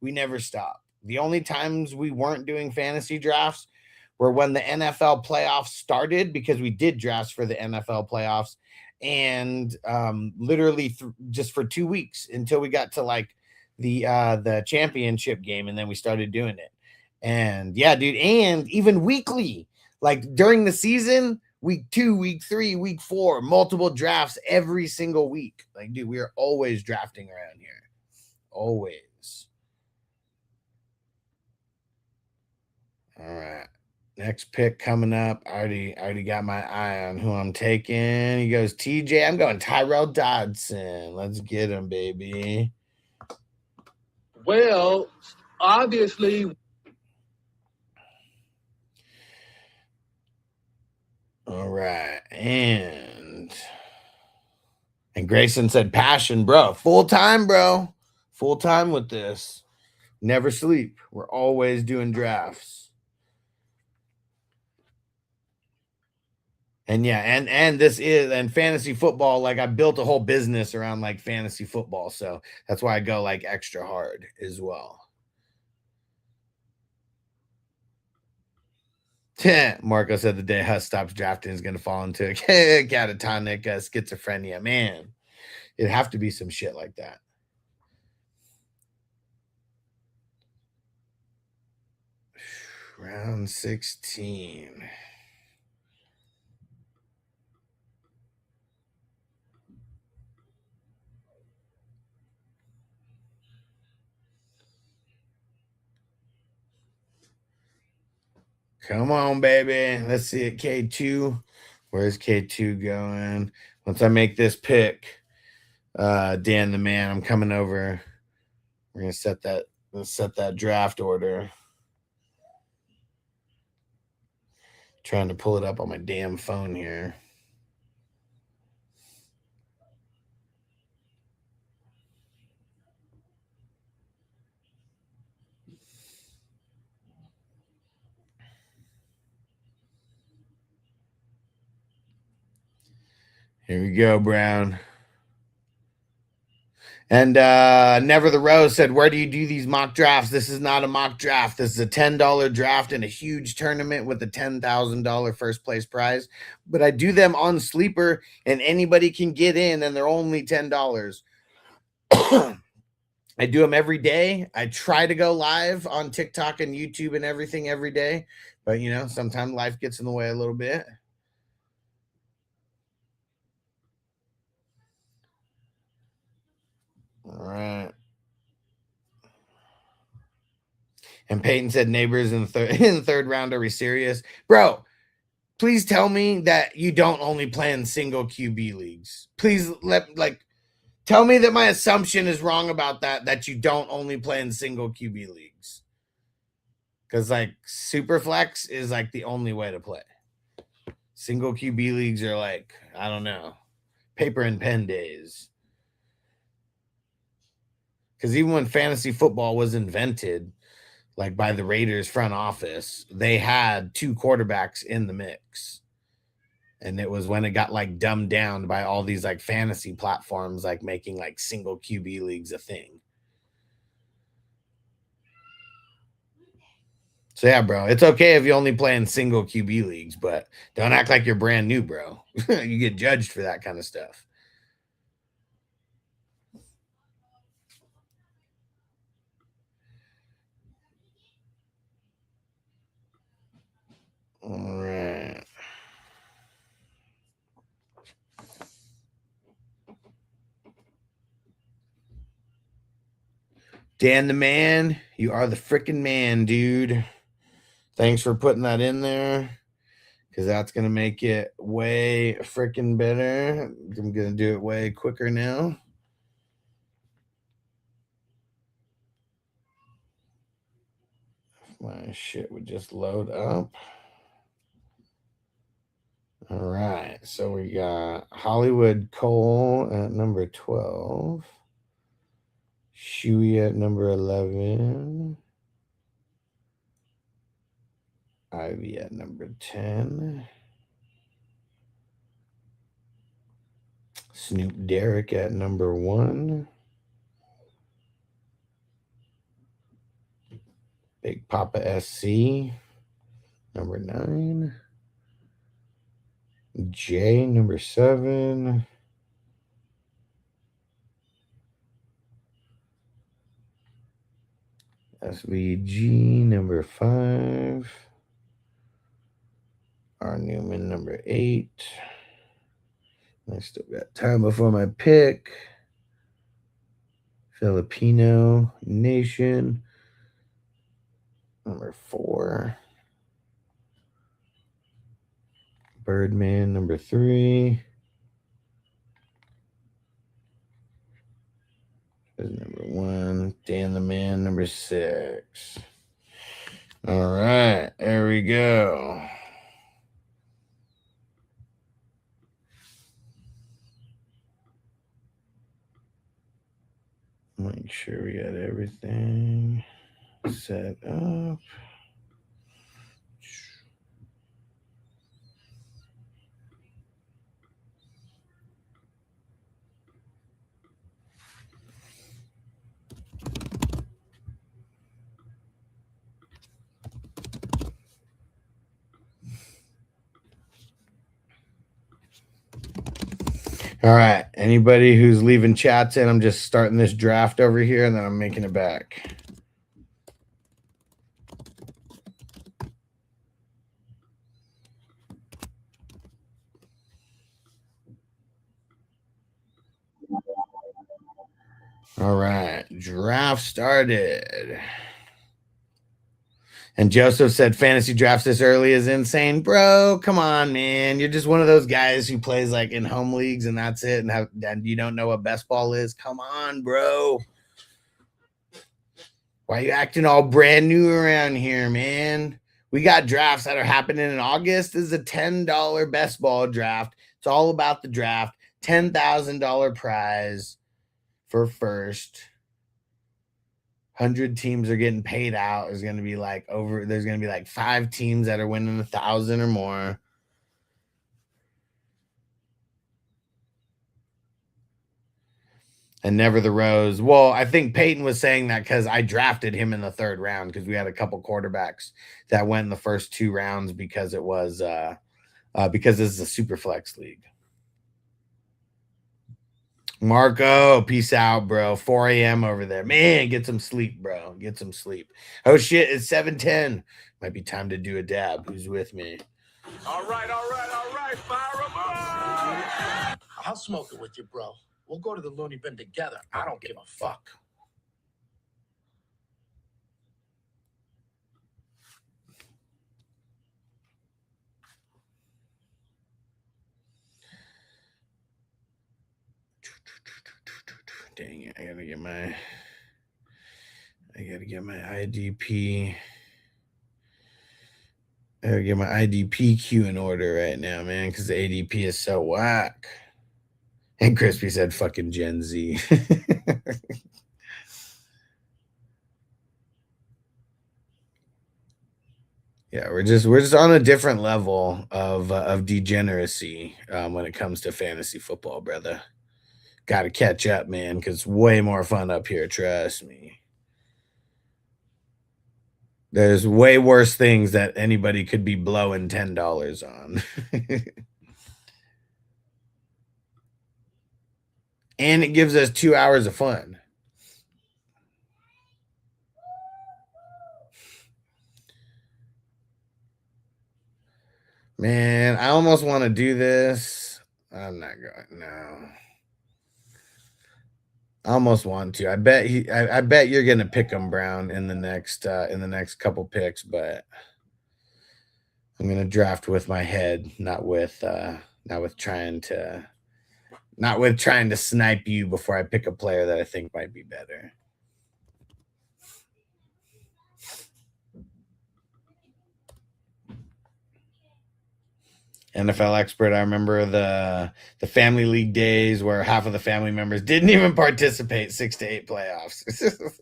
We never stop. The only times we weren't doing fantasy drafts were when the NFL playoffs started, because we did drafts for the NFL playoffs, and literally just for 2 weeks until we got to like the championship game, and then we started doing it. And yeah, dude, and even weekly, like during the season, week 2, week 3, week 4, multiple drafts every single week. Like, dude, we are always drafting around here. Always. All right. Next pick coming up. I already got my eye on who I'm taking. He goes TJ. I'm going Tyrell Dodson. Let's get him, baby. Well, obviously. All right. And Grayson said passion, bro. Full time, bro. Full time with this. Never sleep. We're always doing drafts. And yeah, and this is, and fantasy football, like I built a whole business around like fantasy football. So that's why I go like extra hard as well. Marco said the day Huss stops drafting is going to fall into catatonic schizophrenia. Man, it'd have to be some shit like that. Round 16. Come on, baby. Let's see it. K2. Where's K2 going? Once I make this pick, Dan the Man, I'm coming over. We're gonna set that draft order. Trying to pull it up on my damn phone here. Here we go, Brown. And Never the Rose said, where do you do these mock drafts? This is not a mock draft. This is a $10 draft in a huge tournament with a $10,000 first place prize. But I do them on Sleeper, and anybody can get in, and they're only $10. I do them every day. I try to go live on TikTok and YouTube and everything every day. But, you know, sometimes life gets in the way a little bit. All right. And Peyton said Neighbors in the third round. Are we serious? Bro, please tell me that you don't only play in single QB leagues. Please tell me that my assumption is wrong about that you don't only play in single QB leagues. Because like Superflex is like the only way to play. Single QB leagues are like, I don't know, paper and pen days. Because even when fantasy football was invented, like by the Raiders front office, they had 2 quarterbacks in the mix. And it was when it got like dumbed down by all these like fantasy platforms, like making like single QB leagues a thing. So yeah, bro, it's okay if you only play in single QB leagues, but don't act like you're brand new, bro. You get judged for that kind of stuff. All right. Dan the Man, you are the freaking man, dude. Thanks for putting that in there. because that's going to make it way freaking better. I'm going to do it way quicker now. If my shit would just load up. All right, so we got Hollywood Cole at number 12. Shuey at number 11. Ivy at number 10. Snoop Derrick at number 1. Big Papa SC, number 9. J, number 7. SVG, number 5. R. Newman, number 8. I still got time before my pick. Filipino Nation, number 4. Birdman, number 3. Number 1. Dan the Man, number 6. All right, there we go. Make sure we got everything set up. All right. Anybody who's leaving chats in, I'm just starting this draft over here and then I'm making it back. All right. Draft started. And Joseph said fantasy drafts this early is insane. Bro, come on, man. You're just one of those guys who plays like in home leagues and that's it. And you don't know what best ball is. Come on, bro. Why are you acting all brand new around here, man? We got drafts that are happening in August. This is a $10 best ball draft. It's all about the draft. $10,000 prize for first. 100 teams are getting paid out. There's going to be like 5 teams that are winning 1,000 or more. And Never the Rose. Well, I think Peyton was saying that because I drafted him in the 3rd round because we had a couple quarterbacks that went in the first 2 rounds because it was because this is a super flex league. Marco, peace out, bro. 4 a.m. over there. Man, get some sleep, bro. Get some sleep. Oh, shit. It's 7:10. Might be time to do a dab. Who's with me? all right. Fire 'em up. I'll smoke it with you, bro. We'll go to the loony bin together. I don't give a fuck. Dang it. I gotta get my IDP. I gotta get my IDP queue in order right now, man, because the ADP is so whack. And Crispy said fucking Gen Z. Yeah, we're just on a different level of degeneracy when it comes to fantasy football, brother. Got to catch up, man, because it's way more fun up here. Trust me. There's way worse things that anybody could be blowing $10 on. And it gives us 2 hours of fun. Man, I almost want to do this. I'm not going. No. I almost want to. I bet you're gonna pick him, Brown, in the next couple picks, but I'm gonna draft with my head, not with trying to snipe you before I pick a player that I think might be better. NFL expert. I remember the family league days where half of the family members didn't even participate 6 to 8 playoffs.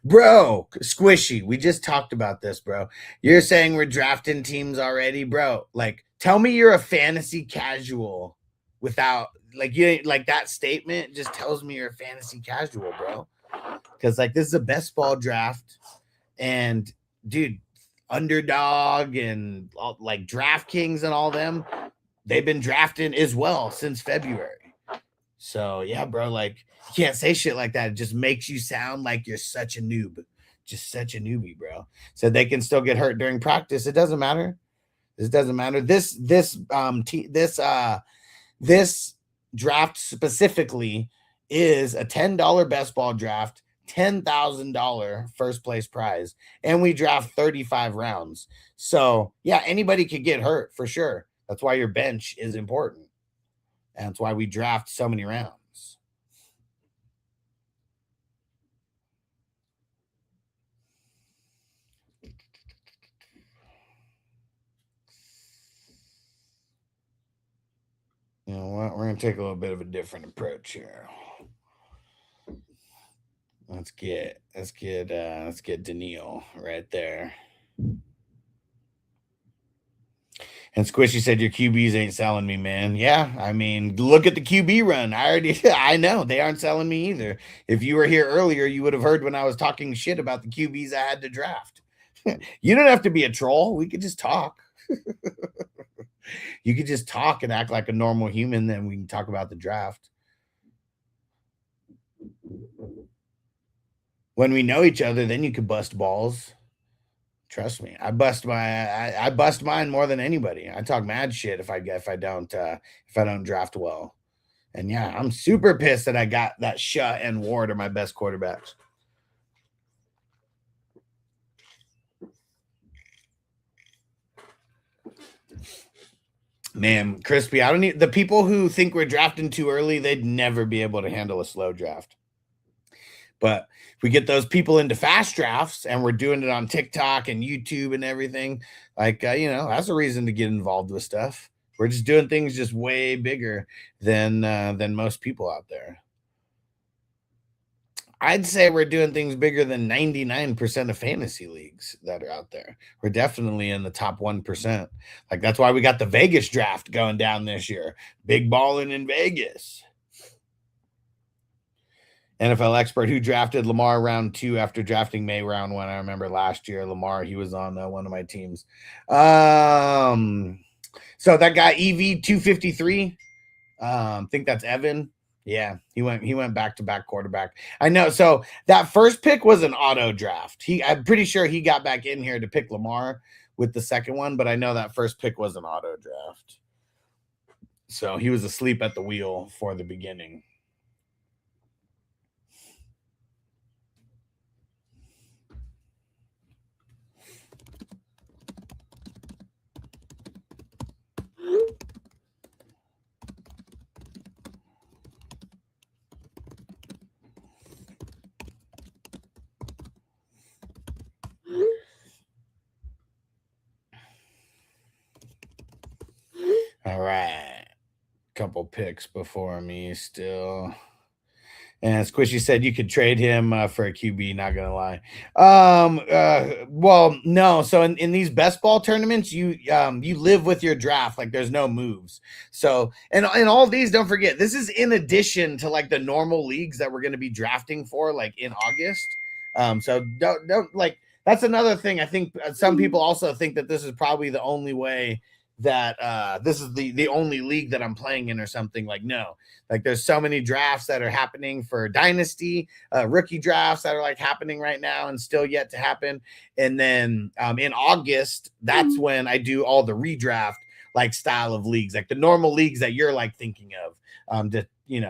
Bro, Squishy, we just talked about this, bro. You're saying we're drafting teams already, bro. Like, tell me you're a fantasy casual without like that statement just tells me you're a fantasy casual, bro. Because like this is a best ball draft, and dude, Underdog and like DraftKings and all them, they've been drafting as well since February. So yeah, bro, like you can't say shit like that. It just makes you sound like you're such a noob, just such a newbie, bro. So they can still get hurt during practice. It doesn't matter. This doesn't matter. This draft specifically is a $10 best ball draft, $10,000 first place prize, and we draft 35 rounds. So yeah, anybody could get hurt for sure. That's why your bench is important, and that's why we draft so many rounds. You know what? We're gonna take a little bit of a different approach here. Let's get Daniil right there. And Squishy said your QBs ain't selling me, man. Yeah, I mean, look at the QB run. I know they aren't selling me either. If you were here earlier, you would have heard when I was talking shit about the QBs I had to draft. You don't have to be a troll. We could just talk. You could just talk and act like a normal human, then we can talk about the draft. When we know each other, then you could bust balls. Trust me, I bust mine more than anybody. I talk mad shit if I don't draft well. And yeah, I'm super pissed that I got that Shutt and Ward are my best quarterbacks. Man, Crispy, I don't need the people who think we're drafting too early, they'd never be able to handle a slow draft. But if we get those people into fast drafts and we're doing it on TikTok and YouTube and everything, like, that's a reason to get involved with stuff. We're just doing things just way bigger than most people out there. I'd say we're doing things bigger than 99% of fantasy leagues that are out there. We're definitely in the top 1%. Like, that's why we got the Vegas draft going down this year. Big balling in Vegas. NFL expert who drafted Lamar round 2 after drafting May round 1. I remember last year, Lamar, he was on one of my teams. So that guy EV253, think that's Evan. Yeah, he went back-to-back quarterback. I know. So that first pick was an auto draft. I'm pretty sure he got back in here to pick Lamar with the second one, but I know that first pick was an auto draft. So he was asleep at the wheel for the beginning. All right. Couple picks before me still. And Squishy said you could trade him for a QB, not going to lie. Well, no. So in these best ball tournaments, you live with your draft. Like, there's no moves. So, and all these, don't forget, this is in addition to like the normal leagues that we're going to be drafting for like in August. So don't like, that's another thing. I think some people also think that this is probably the only way that this is the only league that I'm playing in or something. Like, no, like there's so many drafts that are happening for dynasty, rookie drafts that are like happening right now and still yet to happen. And then in August, that's when I do all the redraft, like style of leagues, like the normal leagues that you're like thinking of,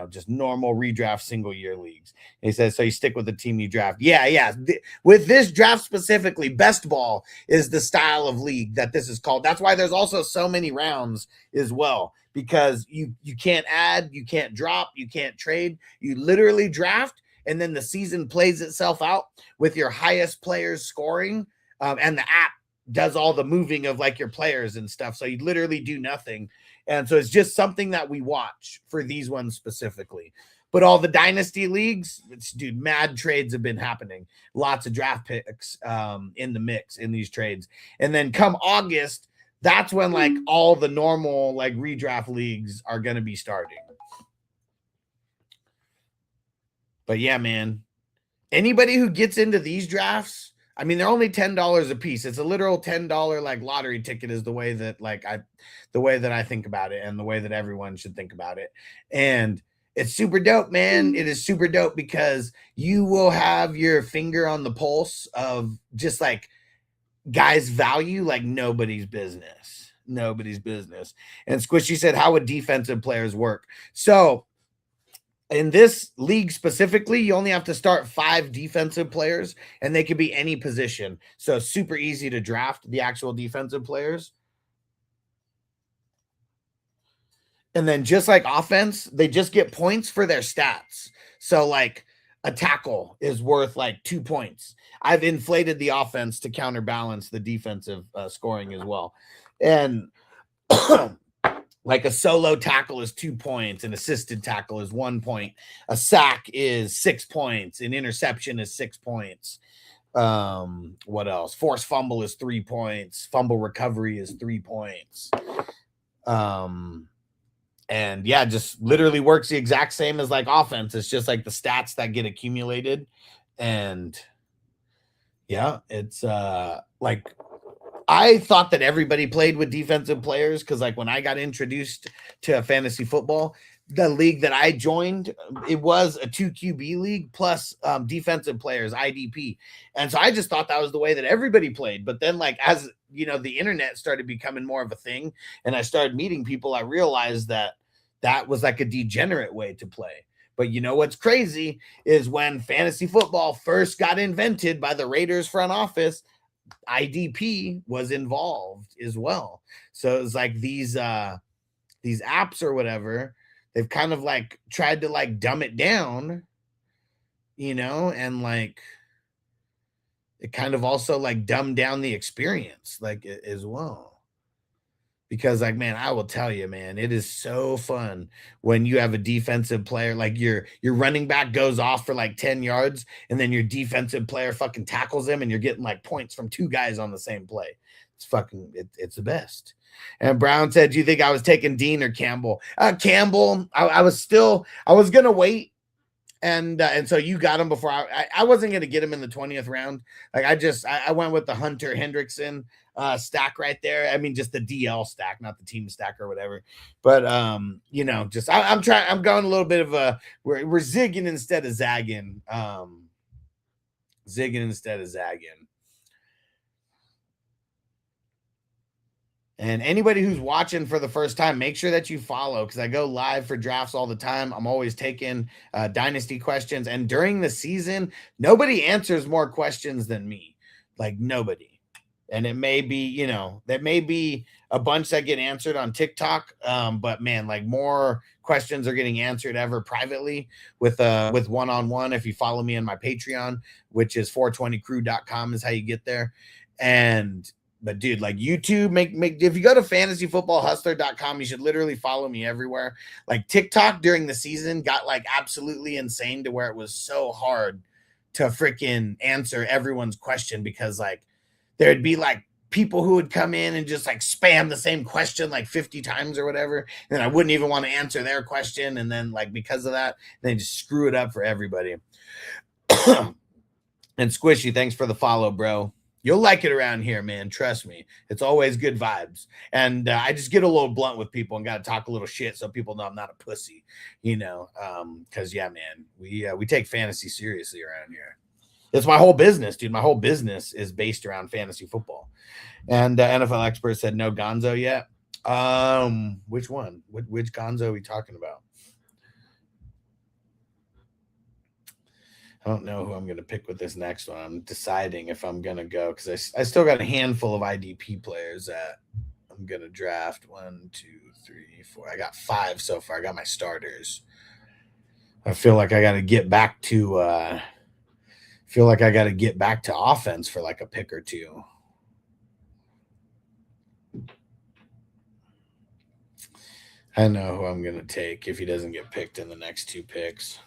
just normal redraft single year leagues. And he says, so you stick with the team you draft. Yeah. With this draft specifically, best ball is the style of league that this is called. That's why there's also so many rounds as well, because you can't add, you can't drop, you can't trade. You literally draft, and then the season plays itself out with your highest players scoring, and the app does all the moving of like your players and stuff. So you literally do nothing. And so it's just something that we watch for these ones specifically. But all the dynasty leagues, dude, mad trades have been happening. Lots of draft picks in the mix in these trades. And then come August, that's when like all the normal like redraft leagues are going to be starting. But yeah, man, anybody who gets into these drafts, I mean, they're only $10 a piece. It's a literal $10 like lottery ticket is the way that I think about it, and the way that everyone should think about it. And it's super dope, man. It is super dope because you will have your finger on the pulse of just like guys' value like nobody's business. Nobody's business. And Squishy said, how would defensive players work? So in this league specifically, you only have to start 5 defensive players, and they could be any position. So super easy to draft the actual defensive players. And then just like offense, they just get points for their stats. So like a tackle is worth like 2 points. I've inflated the offense to counterbalance the defensive scoring as well. And like a solo tackle is 2 points, an assisted tackle is 1 point, a sack is 6 points, an interception is 6 points. What else? Forced fumble is 3 points, fumble recovery is 3 points. And yeah, just literally works the exact same as like offense. It's just like the stats that get accumulated. And yeah, it's like I thought that everybody played with defensive players, because like when I got introduced to fantasy football, the league that I joined, it was a 2 QB league plus defensive players, IDP. And so I just thought that was the way that everybody played. But then like, as you know, the internet started becoming more of a thing and I started meeting people, I realized that that was like a degenerate way to play. But you know what's crazy is when fantasy football first got invented by the Raiders front office, IDP was involved as well. So it's like these apps or whatever, they've kind of like tried to like dumb it down, you know, and like it kind of also like dumbed down the experience like as well. Because like, man, I will tell you, man, it is so fun when you have a defensive player, like your running back goes off for like 10 yards and then your defensive player fucking tackles him and you're getting like points from 2 guys on the same play. It's the best. And Brown said, do you think I was taking Dean or Campbell? Campbell, I was going to wait. And so you got him before I wasn't going to get him in the 20th round. Like I went with the Hunter Hendrickson stack right there. I mean, just the DL stack, not the team stack or whatever. But you know, just I'm going a little bit of a we're zigging instead of zagging. Zigging instead of zagging. And anybody who's watching for the first time, make sure that you follow, because I go live for drafts all the time. I'm always taking dynasty questions. And during the season, nobody answers more questions than me. Like nobody. And it may be, you know, there may be a bunch that get answered on TikTok. But man, like more questions are getting answered ever privately with one-on-one. If you follow me on my Patreon, which is 420crew.com is how you get there. But dude, like YouTube, make if you go to fantasyfootballhustler.com, you should literally follow me everywhere. Like TikTok during the season got like absolutely insane to where it was so hard to freaking answer everyone's question, because like there'd be like people who would come in and just like spam the same question like 50 times or whatever. And I wouldn't even want to answer their question. And then like, because of that, they just screw it up for everybody. And Squishy, thanks for the follow, bro. You'll like it around here, man. Trust me. It's always good vibes. And I just get a little blunt with people and got to talk a little shit so people know I'm not a pussy, you know, because, yeah, man, we take fantasy seriously around here. It's my whole business, dude. My whole business is based around fantasy football. And NFL Expert said no Gonzo yet. Which one? Which Gonzo are we talking about? I don't know who I'm going to pick with this next one. I'm deciding if I'm going to go because I still got a handful of IDP players that I'm going to draft. 1, 2, 3, 4. I got 5 so far. I got my starters. I feel like I got to get back to offense for like a pick or two. I know who I'm going to take if he doesn't get picked in the next 2 picks.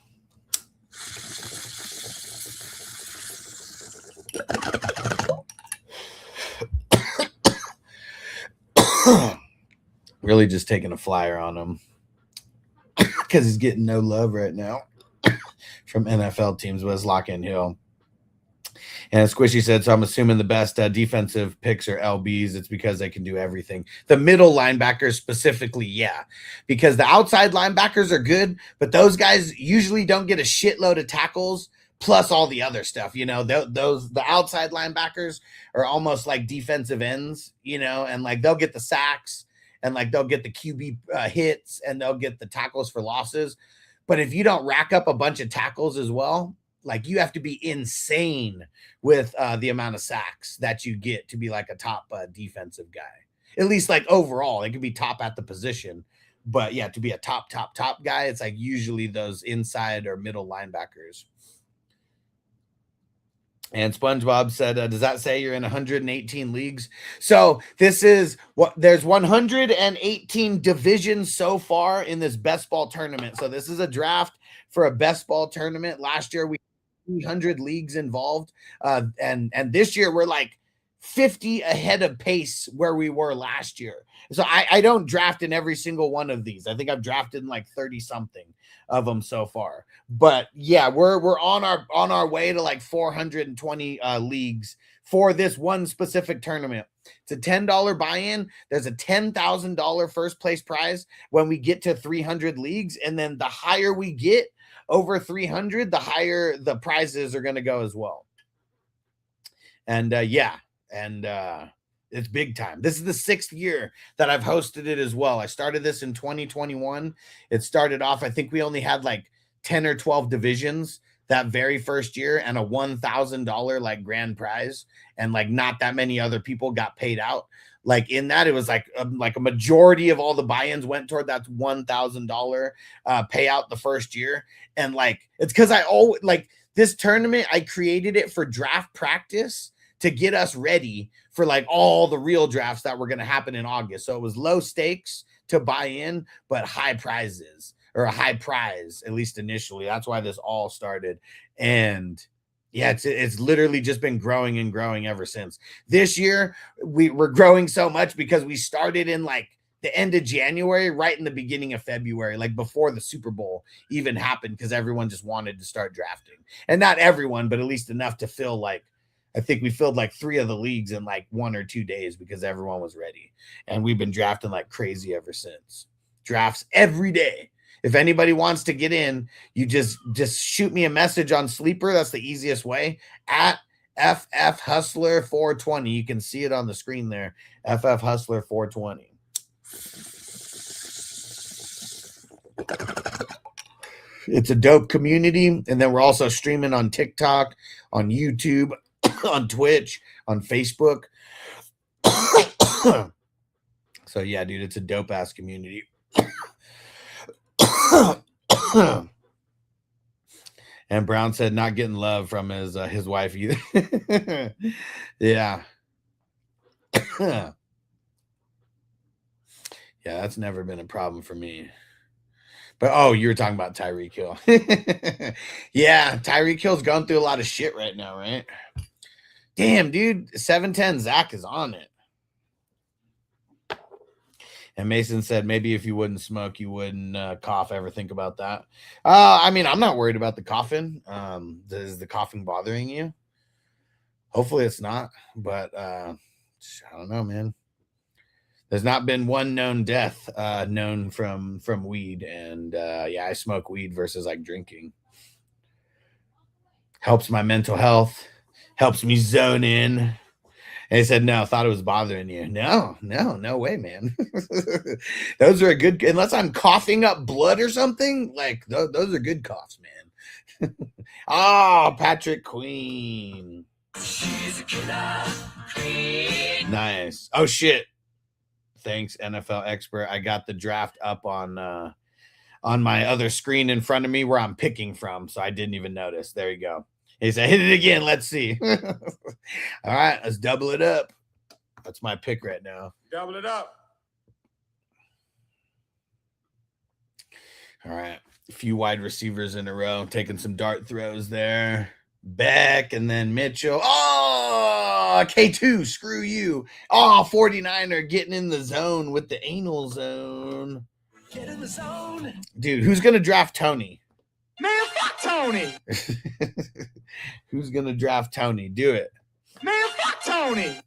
Really just taking a flyer on him because he's getting no love right now from NFL teams. Was Lock-in Hill. And Squishy said, so I'm assuming the best defensive picks are LBs. It's because they can do everything. The middle linebackers specifically, yeah. Because the outside linebackers are good, but those guys usually don't get a shitload of tackles plus all the other stuff. You know, the outside linebackers are almost like defensive ends, you know, and like they'll get the sacks and like they'll get the QB hits and they'll get the tackles for losses. But if you don't rack up a bunch of tackles as well, like you have to be insane with the amount of sacks that you get to be like a top defensive guy. At least like overall, it could be top at the position. But yeah, to be a top guy, it's like usually those inside or middle linebackers. And SpongeBob said, does that say you're in 118 leagues? So this is what there's 118 divisions so far in this best ball tournament. So this is a draft for a best ball tournament. Last year we had 300 leagues involved. And this year we're like 50 ahead of pace where we were last year. So I don't draft in every single one of these. I think I've drafted in like 30 something of them so far. But yeah, we're on our way to like 420 leagues for this one specific tournament. It's a $10 buy-in. There's a $10,000 first place prize when we get to 300 leagues, and then the higher we get over 300, the higher the prizes are going to go as well. And it's big time. This is the 6th year that I've hosted it as well. I started this in 2021. It started off, I think we only had like 10 or 12 divisions that very first year and a $1,000 like grand prize. And like not that many other people got paid out. Like in that, it was like a majority of all the buy-ins went toward that $1,000 payout the first year. And like, it's because I always like this tournament, I created it for draft practice to get us ready for like all the real drafts that were going to happen in August. So it was low stakes to buy in, but high prizes or a high prize, at least initially. That's why this all started. And yeah, it's literally just been growing and growing ever since. This year, we're growing so much because we started in like the end of January, right in the beginning of February, like before the Super Bowl even happened, because everyone just wanted to start drafting. And not everyone, but at least enough to fill like, I think we filled like 3 of the leagues in like 1 or 2 days because everyone was ready. And we've been drafting like crazy ever since. Drafts every day. If anybody wants to get in, you just shoot me a message on Sleeper. That's the easiest way. At FF Hustler 420. You can see it on the screen there. FF Hustler 420. It's a dope community. And then we're also streaming on TikTok, on YouTube, on Twitch, on Facebook. So yeah, dude, it's a dope ass community. And Brown said not getting love from his wife either. Yeah. Yeah, that's never been a problem for me. But oh, you were talking about Tyreek Hill. Yeah, Tyreek Hill's going through a lot of shit right now, right? Damn, dude, 710 Zach is on it. And Mason said, maybe if you wouldn't smoke, you wouldn't cough. Ever think about that? I mean, I'm not worried about the coughing. Is the coughing bothering you? Hopefully it's not. But I don't know, man. There's not been one known death known from weed. And yeah, I smoke weed versus like drinking. Helps my mental health. Helps me zone in. And he said, no, thought it was bothering you. No way, man. Those are a good, unless I'm coughing up blood or something, like those are good coughs, man. Oh, Patrick Queen. Nice. Oh, shit. Thanks, NFL expert. I got the draft up on my other screen in front of me where I'm picking from, so I didn't even notice. There you go. He said, hit it again. Let's see. All right, let's double it up. That's my pick right now. Double it up. All right, a few wide receivers in a row, taking some dart throws there. Beck and then Mitchell. Oh, K2, screw you. Oh, 49er getting in the zone with the anal zone. Get in the zone. Dude, who's going to draft Tony? Man, fuck Tony. Who's going to draft Tony? Do it. Man, fuck Tony.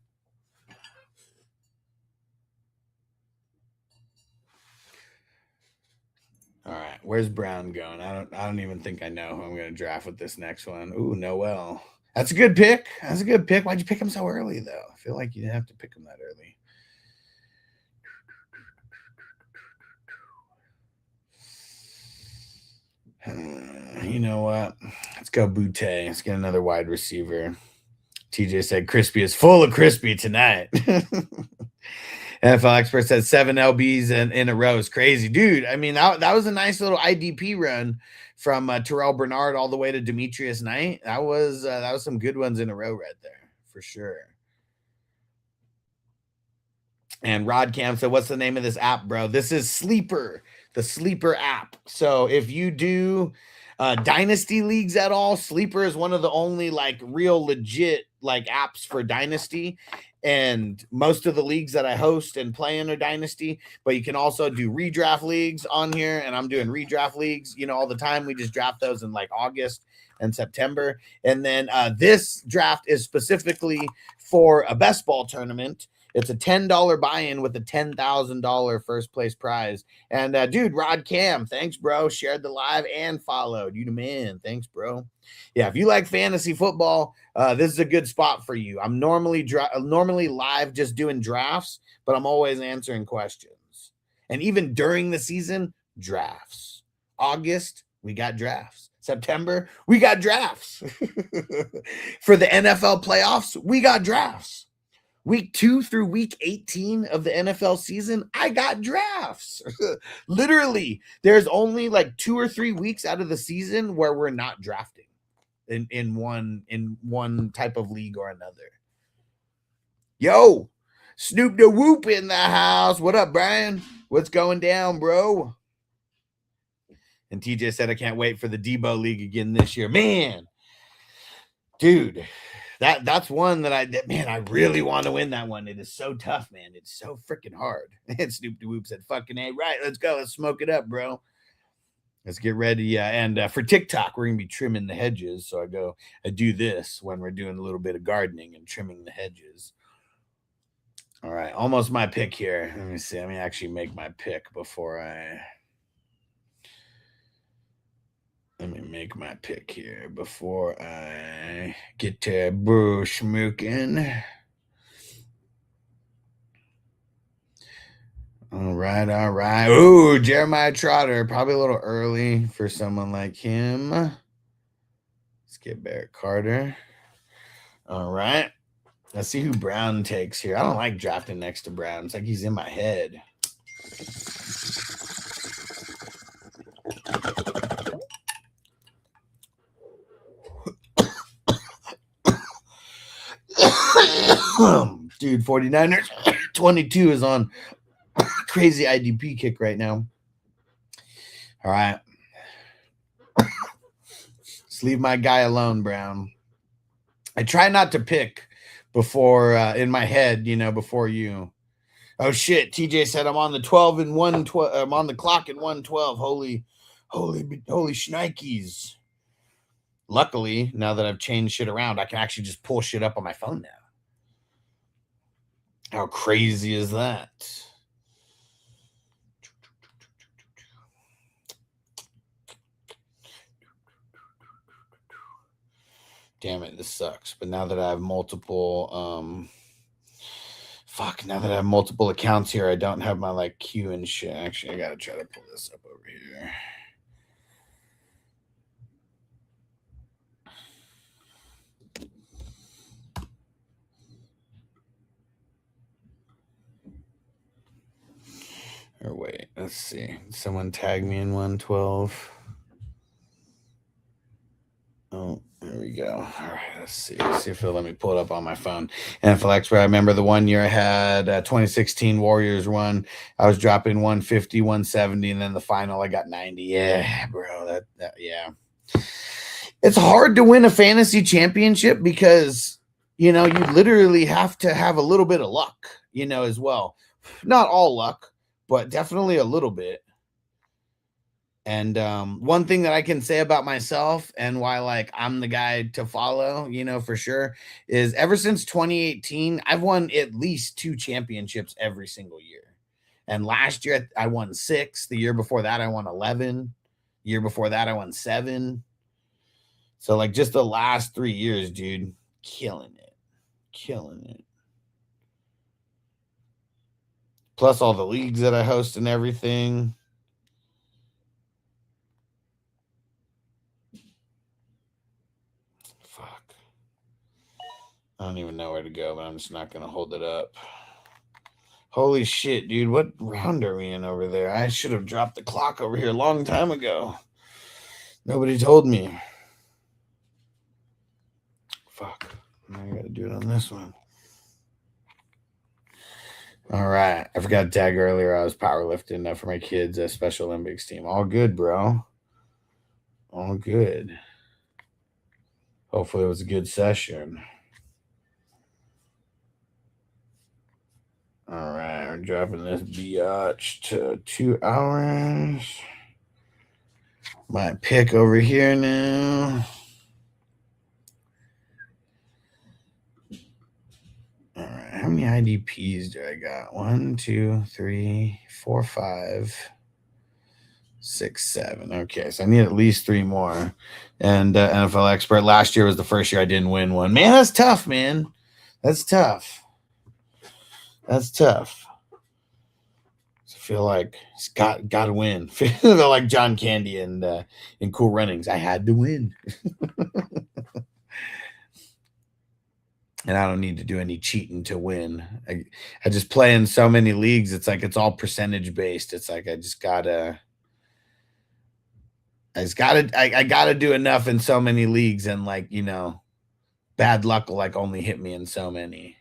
All right, where's Brown going? I don't even think I know who I'm going to draft with this next one. Ooh, Noel. That's a good pick. That's a good pick. Why'd you pick him so early, though? I feel like you didn't have to pick him that early. You know what? Let's go Boutte. Let's get another wide receiver. TJ said Crispy is full of crispy tonight. NFL expert said 7 LBs in a row is crazy. Dude, I mean, that was a nice little IDP run from Terrell Bernard all the way to Demetrius Knight. That was some good ones in a row right there, for sure. And Rod Cam said, what's the name of this app, bro? This is Sleeper, the Sleeper app. So if you do Dynasty leagues at all, Sleeper is one of the only like real legit like apps for Dynasty. And most of the leagues that I host and play in are Dynasty, but you can also do redraft leagues on here. And I'm doing redraft leagues, all the time. We just draft those in like August and September. And then this draft is specifically for a best ball tournament. It's a $10 buy-in with a $10,000 first place prize. And dude, Rod Cam, thanks, bro. Shared the live and followed. You the man. Thanks, bro. Yeah, if you like fantasy football, this is a good spot for you. I'm normally live just doing drafts, but I'm always answering questions. And even during the season, drafts. August, we got drafts. September, we got drafts. For the NFL playoffs, we got drafts. Week 2 through week 18 of the NFL season, I got drafts. Literally, there's only like 2 or 3 weeks out of the season where we're not drafting in one type of league or another. Yo, Snoop the Whoop in the house. What up, Brian? What's going down, bro? And TJ said, I can't wait for the Debo League again this year. Man, dude. That's one that I really want to win that one. It is so tough, man. It's so freaking hard. And Snoop the Whoop said, fucking A, right, let's go. Let's smoke it up, bro. Let's get ready. Yeah, and for TikTok, we're going to be trimming the hedges. So I do this when we're doing a little bit of gardening and trimming the hedges. All right, almost my pick here. Let me see. Let me actually make my pick before I... Let me make my pick here before I get to bushmooking. All right. Ooh, Jeremiah Trotter. Probably a little early for someone like him. Let's get Barrett Carter. All right. Let's see who Brown takes here. I don't like drafting next to Brown. It's like he's in my head. Dude, 49ers 22 is on crazy IDP kick right now. All right. Just leave my guy alone, Brown. I try not to pick before in my head, before you. Oh shit, TJ said I'm on the 12 and 112. I'm on the clock at 112. Holy shnikes. Luckily, now that I've changed shit around, I can actually just pull shit up on my phone now. How crazy is that? Damn it, this sucks. But now that I have multiple Fuck, now that I have multiple accounts here, I don't have my like queue and shit. Actually, I gotta try to pull this up over here. Or wait, let's see. Someone tag me in 112. Oh, there we go. All right, let's see. Let's see if it'll let me pull it up on my phone. NFL Expert. I remember the one year I had 2016 Warriors run. I was dropping 150, 170, and then the final I got 90. Yeah, bro. Yeah. It's hard to win a fantasy championship because, you know, you literally have to have a little bit of luck, you know, as well. Not all luck, but definitely a little bit. And one thing that I can say about myself and why like I'm the guy to follow, you know, for sure, is ever since 2018, I've won at least 2 championships every single year. And last year I won 6. The year before that I won 11. The year before that I won 7. So like just the last 3 years, dude, killing it. Killing it. Plus all the leagues that I host and everything. Fuck. I don't even know where to go, but I'm just not going to hold it up. Holy shit, dude. What round are we in over there? I should have dropped the clock over here a long time ago. Nobody told me. Fuck. Now I got to do it on this one. All right. I forgot to tag earlier. I was powerlifting for my kids' Special Olympics team. All good, bro. All good. Hopefully it was a good session. All right. We're dropping this biatch to 2 hours. My pick over here now. All right. How many IDPs do I got? 1, 2, 3, 4, 5, 6, 7. Okay, so I need at least 3 more. And NFL Expert, last year was the first year I didn't win one. Man, that's tough, man. That's tough. That's tough. So I feel like it's got to win. I feel like John Candy and in Cool Runnings. I had to win. And I don't need to do any cheating to win. I just play in so many leagues. It's like it's all percentage based. It's like I gotta do enough in so many leagues, and like, you know, bad luck will like only hit me in so many.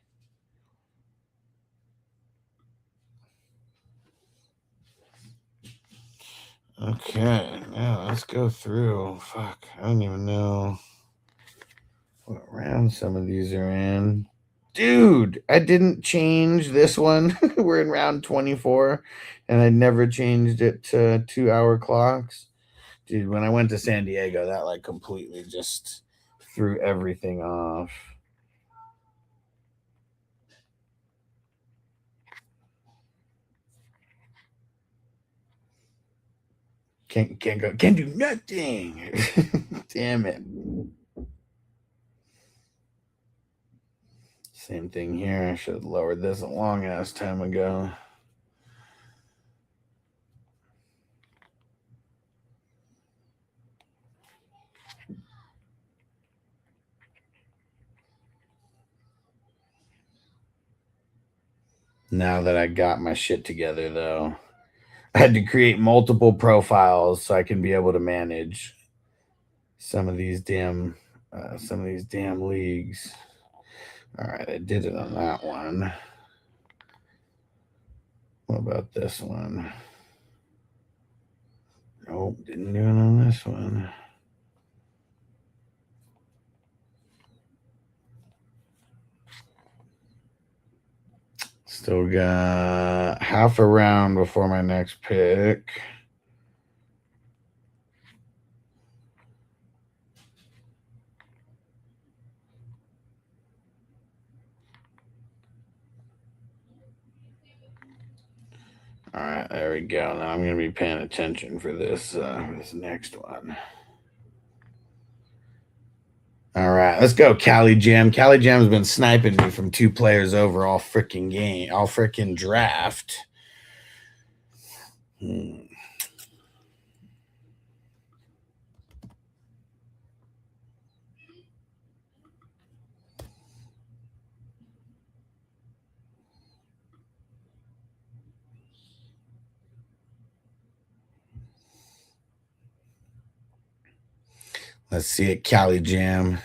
Okay, now let's go through. Fuck, I don't even know what round some of these are in. Dude, I didn't change this one. We're in round 24, and I never changed it to 2-hour clocks. Dude, when I went to San Diego, that like completely just threw everything off. Can't do nothing. Damn it. Same thing here. I should have lowered this a long ass time ago. Now that I got my shit together, though, I had to create multiple profiles so I can be able to manage some of these damn leagues. All right, I did it on that one. What about this one? Nope, didn't do it on this one. Still got half a round before my next pick. All right, there we go. Now I'm going to be paying attention for this next one. All right, let's go, Cali Jam. Cali Jam's been sniping me from 2 players over all freaking game, all freaking draft. Let's see it, Cali Jam.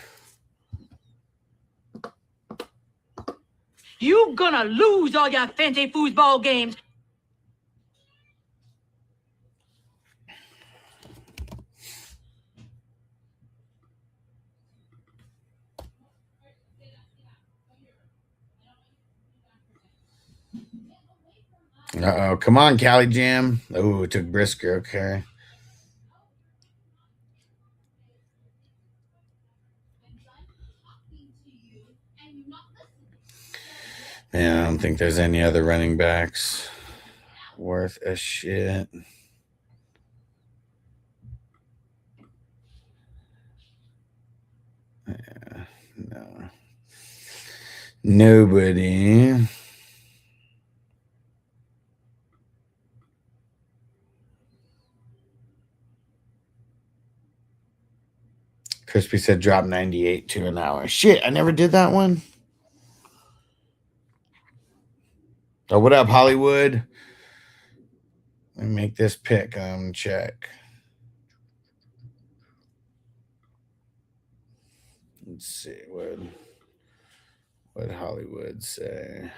You gonna lose all your fancy foosball games. Uh-oh. Come on, Cali Jam. Oh, it took Brisker. Okay. Man, I don't think there's any other running backs worth a shit. Yeah, no. Nobody. Crispy said drop 98 to an hour. Shit, I never did that one. Oh, what up, Hollywood? Let me make this pick. Check. Let's see what Hollywood say.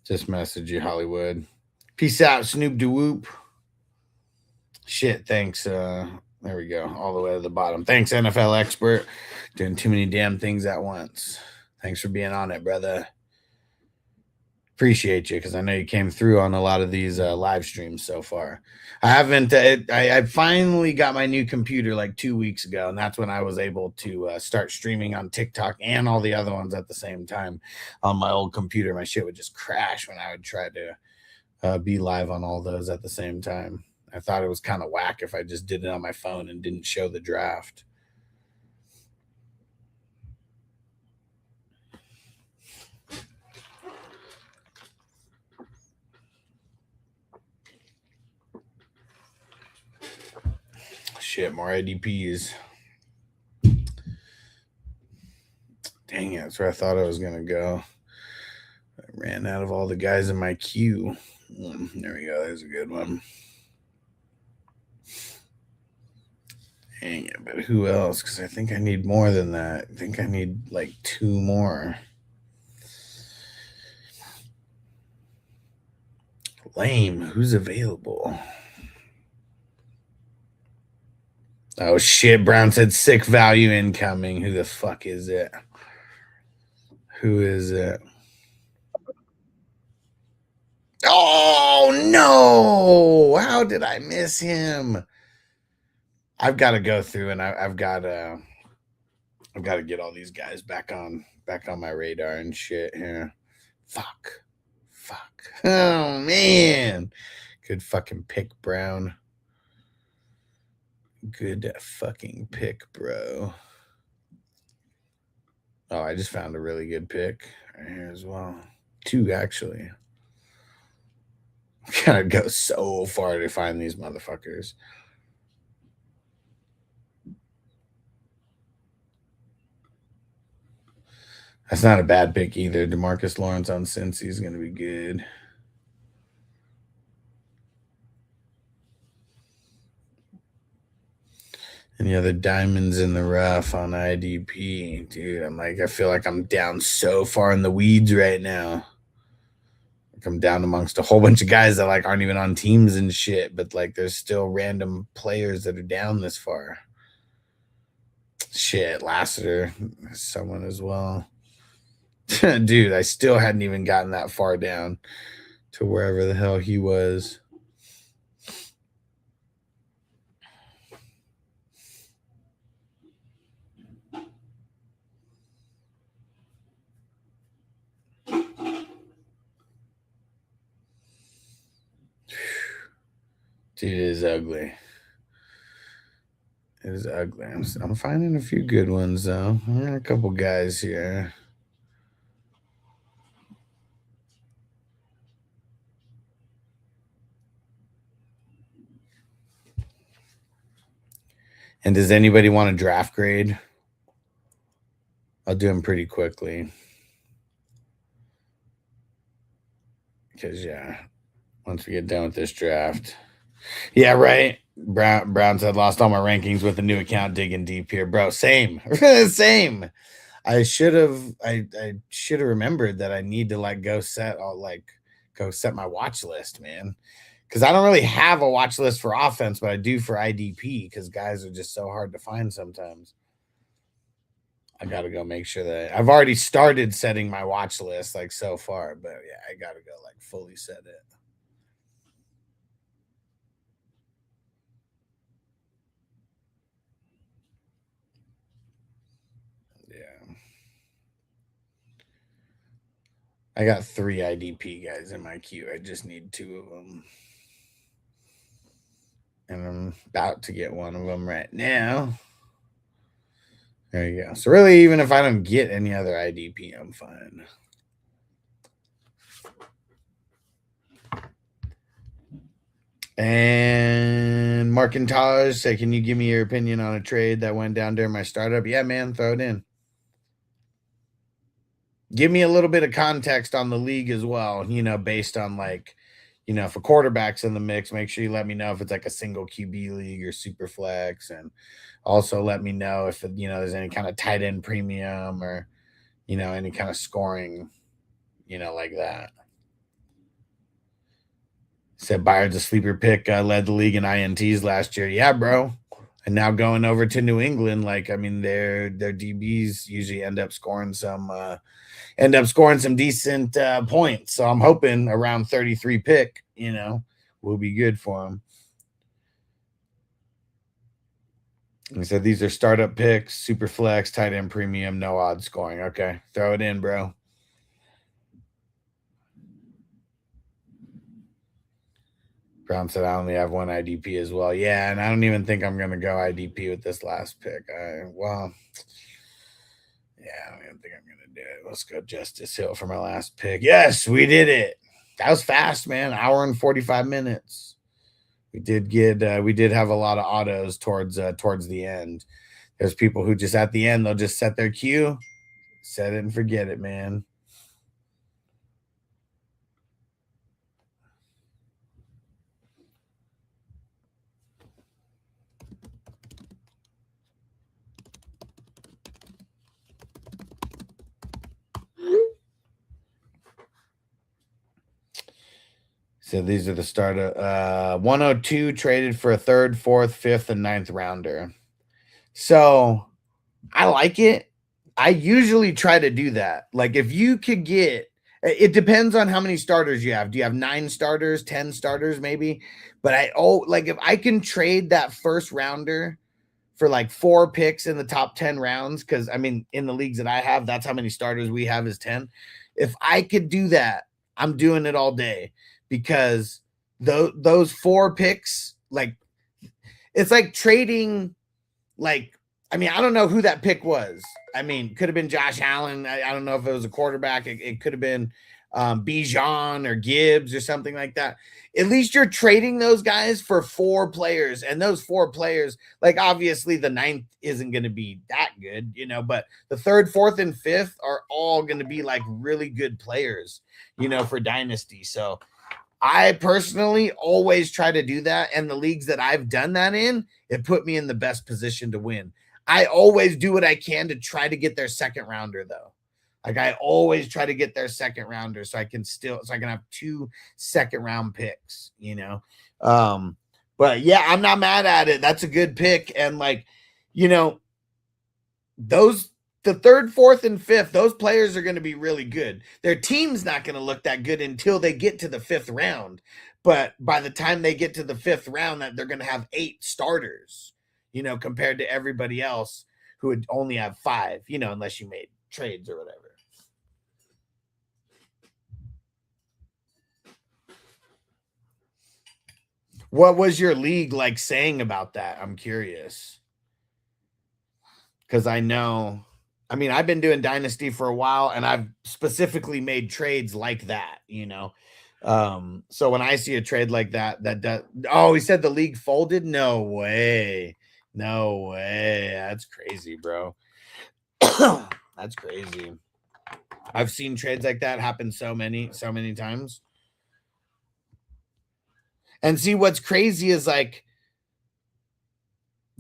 Just message you, Hollywood. Peace out, Snoop Doo-Whoop. Shit, thanks. There we go. All the way to the bottom. Thanks, NFL expert. Doing too many damn things at once. Thanks for being on it, brother. Appreciate you, because I know you came through on a lot of these live streams so far. I haven't. I finally got my new computer like 2 weeks ago, and that's when I was able to start streaming on TikTok and all the other ones at the same time. On my old computer, my shit would just crash when I would try to be live on all those at the same time. I thought it was kind of whack if I just did it on my phone and didn't show the draft. Shit, more IDPs. Dang it, that's where I thought I was going to go. I ran out of all the guys in my queue. There we go. There's a good one. Dang it, but who else? Because I think I need more than that. I think I need like 2 more. Lame. Who's available? Oh, shit. Brown said sick value incoming. Who the fuck is it? Who is it? Oh, no. How did I miss him? I've got to go through and I've got to get all these guys back on my radar and shit here. Fuck. Oh, man. Good fucking pick, Brown. Good fucking pick, bro. Oh, I just found a really good pick right here as well. 2, actually. Gotta go so far to find these motherfuckers. That's not a bad pick either. DeMarcus Lawrence on Cincy is going to be good. Any other diamonds in the rough on IDP? Dude, I feel like I'm down so far in the weeds right now. Like I'm down amongst a whole bunch of guys that like aren't even on teams and shit, but like there's still random players that are down this far. Shit, Lassiter, someone as well. Dude, I still hadn't even gotten that far down to wherever the hell he was. Dude, it is ugly. It is ugly. I'm finding a few good ones, though. There are a couple guys here. And does anybody want a draft grade? I'll do them pretty quickly. Because, yeah, once we get done with this draft. Yeah, right. Brown said, lost all my rankings with a new account digging deep here. Bro, same. Same. I should have remembered that I need to like go set my watch list, man. Because I don't really have a watch list for offense, but I do for IDP because guys are just so hard to find sometimes. I got to go make sure that I've already started setting my watch list like so far, but yeah, I got to go like fully set it. Yeah. I got 3 IDP guys in my queue. I just need 2 of them. And I'm about to get one of them right now. There you go. So really, even if I don't get any other IDP, I'm fine. And Markintage say, can you give me your opinion on a trade that went down during my startup? Yeah, man, throw it in. Give me a little bit of context on the league as well, based on like, if a quarterback's in the mix, make sure you let me know if it's like a single QB league or super flex. And also let me know if, there's any kind of tight end premium or, any kind of scoring, like that. Said Byard's a sleeper pick, led the league in INTs last year. Yeah, bro. And now going over to New England, their DBs usually end up scoring some decent points. So I'm hoping around 33 pick, will be good for him. He said these are startup picks, super flex, tight end premium, no odds scoring. Okay, throw it in, bro. Brown said I only have 1 IDP as well. Yeah, and I don't even think I'm going to go IDP with this last pick. Yeah, I don't even think I'm going to do it. Let's go Justice Hill for my last pick. Yes, we did it. That was fast, man. Hour and 45 minutes. We did have a lot of autos towards the end. There's people who just at the end, they'll just set their queue, set it and forget it, man. So these are the starter. 102 traded for a 3rd, 4th, 5th, and 9th rounder. So I like it. I usually try to do that. Like if you could get, it depends on how many starters you have. Do you have 9 starters, 10 starters maybe? But if I can trade that 1st rounder for like 4 picks in the top 10 rounds, because in the leagues that I have, that's how many starters we have is 10. If I could do that, I'm doing it all day. Because those 4 picks, it's like trading, I don't know who that pick was. Could have been Josh Allen. I don't know if it was a quarterback. It could have been Bijan or Gibbs or something like that. At least you're trading those guys for 4 players. And those 4 players, obviously the 9th isn't going to be that good, but the 3rd, 4th, and 5th are all going to be really good players, for Dynasty. So I personally always try to do that. And the leagues that I've done that in, it put me in the best position to win. I always do what I can to try to get their second rounder, though. Like I always try to get their second rounder so I can have 2 second-round picks, you know. But yeah, I'm not mad at it. That's a good pick. And like, you know, the 3rd, 4th, and 5th, those players are going to be really good. Their team's not going to look that good until they get to the 5th round. But by the time they get to the 5th round, that they're going to have 8 starters, you know, compared to everybody else who would only have 5, you know, unless you made trades or whatever. What was your league like saying about that? I'm curious. Because I know, I mean, I've been doing Dynasty for a while, and I've specifically made trades like that, you know. So when I see a trade like that, oh, he said the league folded? No way. No way. That's crazy, bro. That's crazy. I've seen trades like that happen so many times. And see, what's crazy is like,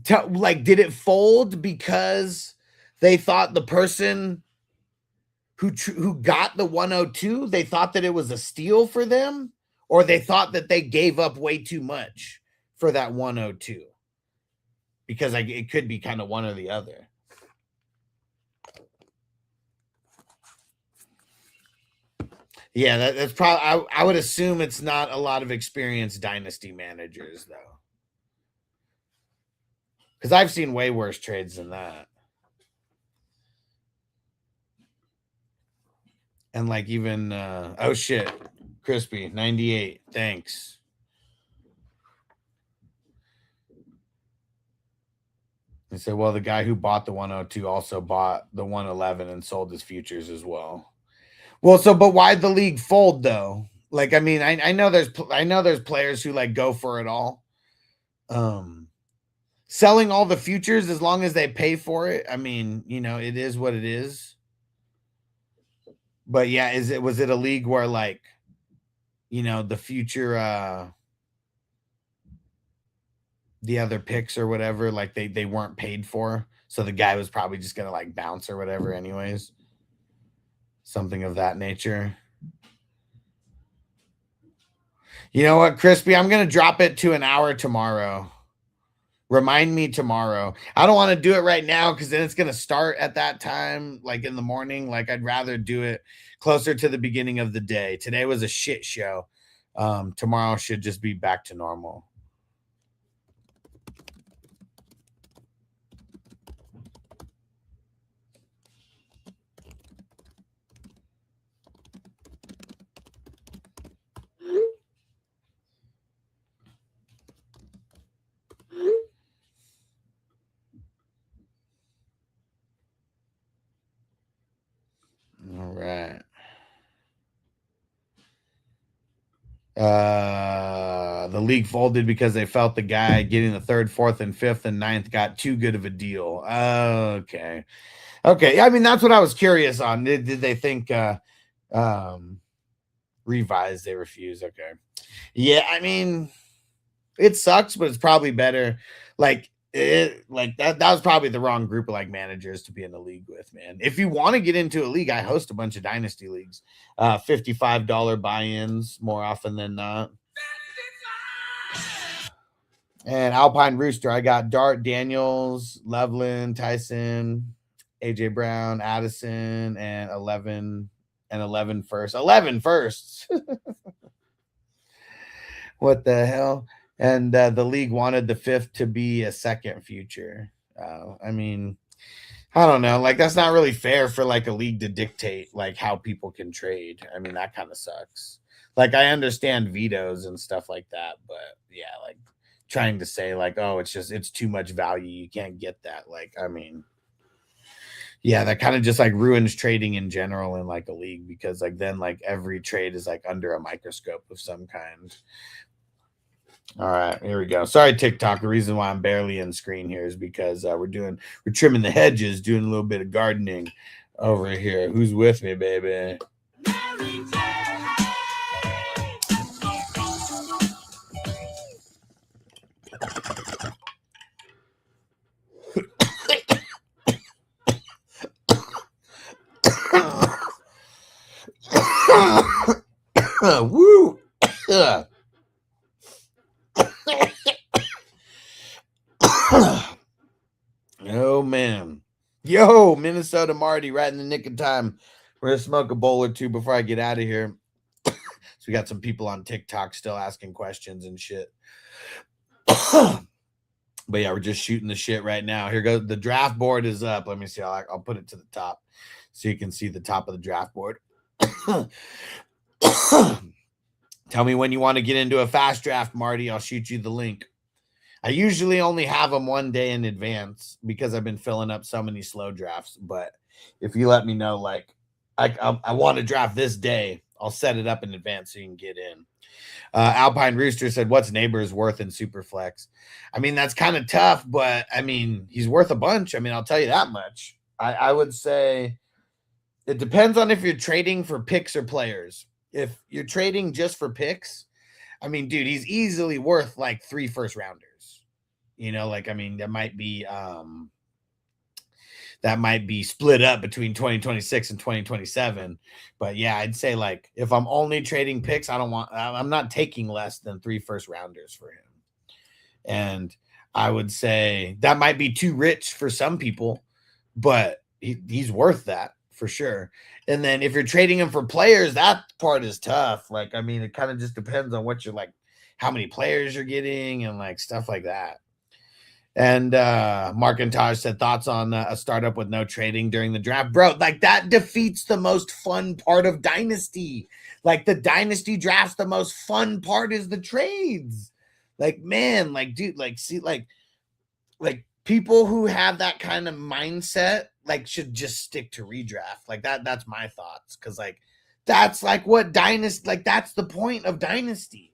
did it fold because they thought the person who got the 102, they thought that it was a steal for them, or they thought that they gave up way too much for that 102? Because like it could be kind of one or the other. Yeah, that's probably, I would assume it's not a lot of experienced Dynasty managers, though. Because I've seen way worse trades than that. And like even, oh shit, Crispy, 98, thanks. He said, well, the guy who bought the 102 also bought the 111 and sold his futures as well. Well, but why'd the league fold though? Like, I mean, I know there's players who like go for it all. Selling all the futures as long as they pay for it. I mean, you know, it is what it is. But yeah, was it a league where like, you know, the future, the other picks or whatever, like they weren't paid for, so the guy was probably just gonna like bounce or whatever anyways. Something of that nature. You know what, Crispy? I'm going to drop it to an hour tomorrow. Remind me tomorrow. I don't want to do it right now because then it's going to start at that time, like in the morning. Like I'd rather do it closer to the beginning of the day. Today was a shit show. Tomorrow should just be back to normal. All right. The league folded because they felt the guy getting the 3rd, 4th, and 5th and 9th got too good of a deal. Okay. I mean, that's what I was curious on. Did they think revise? They refuse. Okay. Yeah, I mean, it sucks, but it's probably better. Like that was probably the wrong group of like managers to be in the league with, man. If you want to get into a league, I host a bunch of Dynasty leagues. $55 buy-ins more often than not. And Alpine Rooster, I got Dart, Daniels, Loveland, Tyson, AJ Brown, Addison, and 11 firsts. 11 firsts. What the hell? And the league wanted the 5th to be a second future. I mean, I don't know. Like, that's not really fair for like a league to dictate like how people can trade. I mean, that kind of sucks. Like, I understand vetoes and stuff like that, but yeah, like trying to say like, oh, it's too much value, you can't get that. Like, I mean, yeah, that kind of just like ruins trading in general in like a league, because like then like every trade is like under a microscope of some kind. All right, here we go. Sorry, TikTok. The reason why I'm barely in screen here is because we're trimming the hedges, doing a little bit of gardening over here. Who's with me, baby? Woo! Oh man. Yo, Minnesota Marty, right in the nick of time. We're gonna smoke a bowl or two before I get out of here. So we got some people on TikTok still asking questions and shit. But yeah, we're just shooting the shit right now. Here goes the draft board is up. Let me see. I'll put it to the top so you can see the top of the draft board. Tell me when you want to get into a fast draft, Marty. I'll shoot you the link. I usually only have them one day in advance because I've been filling up so many slow drafts. But if you let me know, like, I want to draft this day, I'll set it up in advance so you can get in. Alpine Rooster said, what's Neighbors worth in Superflex? I mean, that's kind of tough, but I mean, he's worth a bunch. I mean, I'll tell you that much. I would say it depends on if you're trading for picks or players. If you're trading just for picks, I mean, dude, he's easily worth like 3 first rounders. You know, like, I mean, that might be split up between 2026 and 2027. But yeah, I'd say like if I'm only trading picks, I'm not taking less than 3 first rounders for him. And I would say that might be too rich for some people, but he's worth that for sure. And then if you're trading him for players, that part is tough. Like, I mean, it kind of just depends on what you're like, how many players you're getting and like stuff like that. And Markintage said thoughts on a startup with no trading during the draft. Bro, like that defeats the most fun part of Dynasty. Like the Dynasty drafts, the most fun part is the trades. Like, man, like, dude, like, see, like people who have that kind of mindset, like, should just stick to redraft. Like that's my thoughts. Cause like, that's like what Dynasty, like that's the point of Dynasty.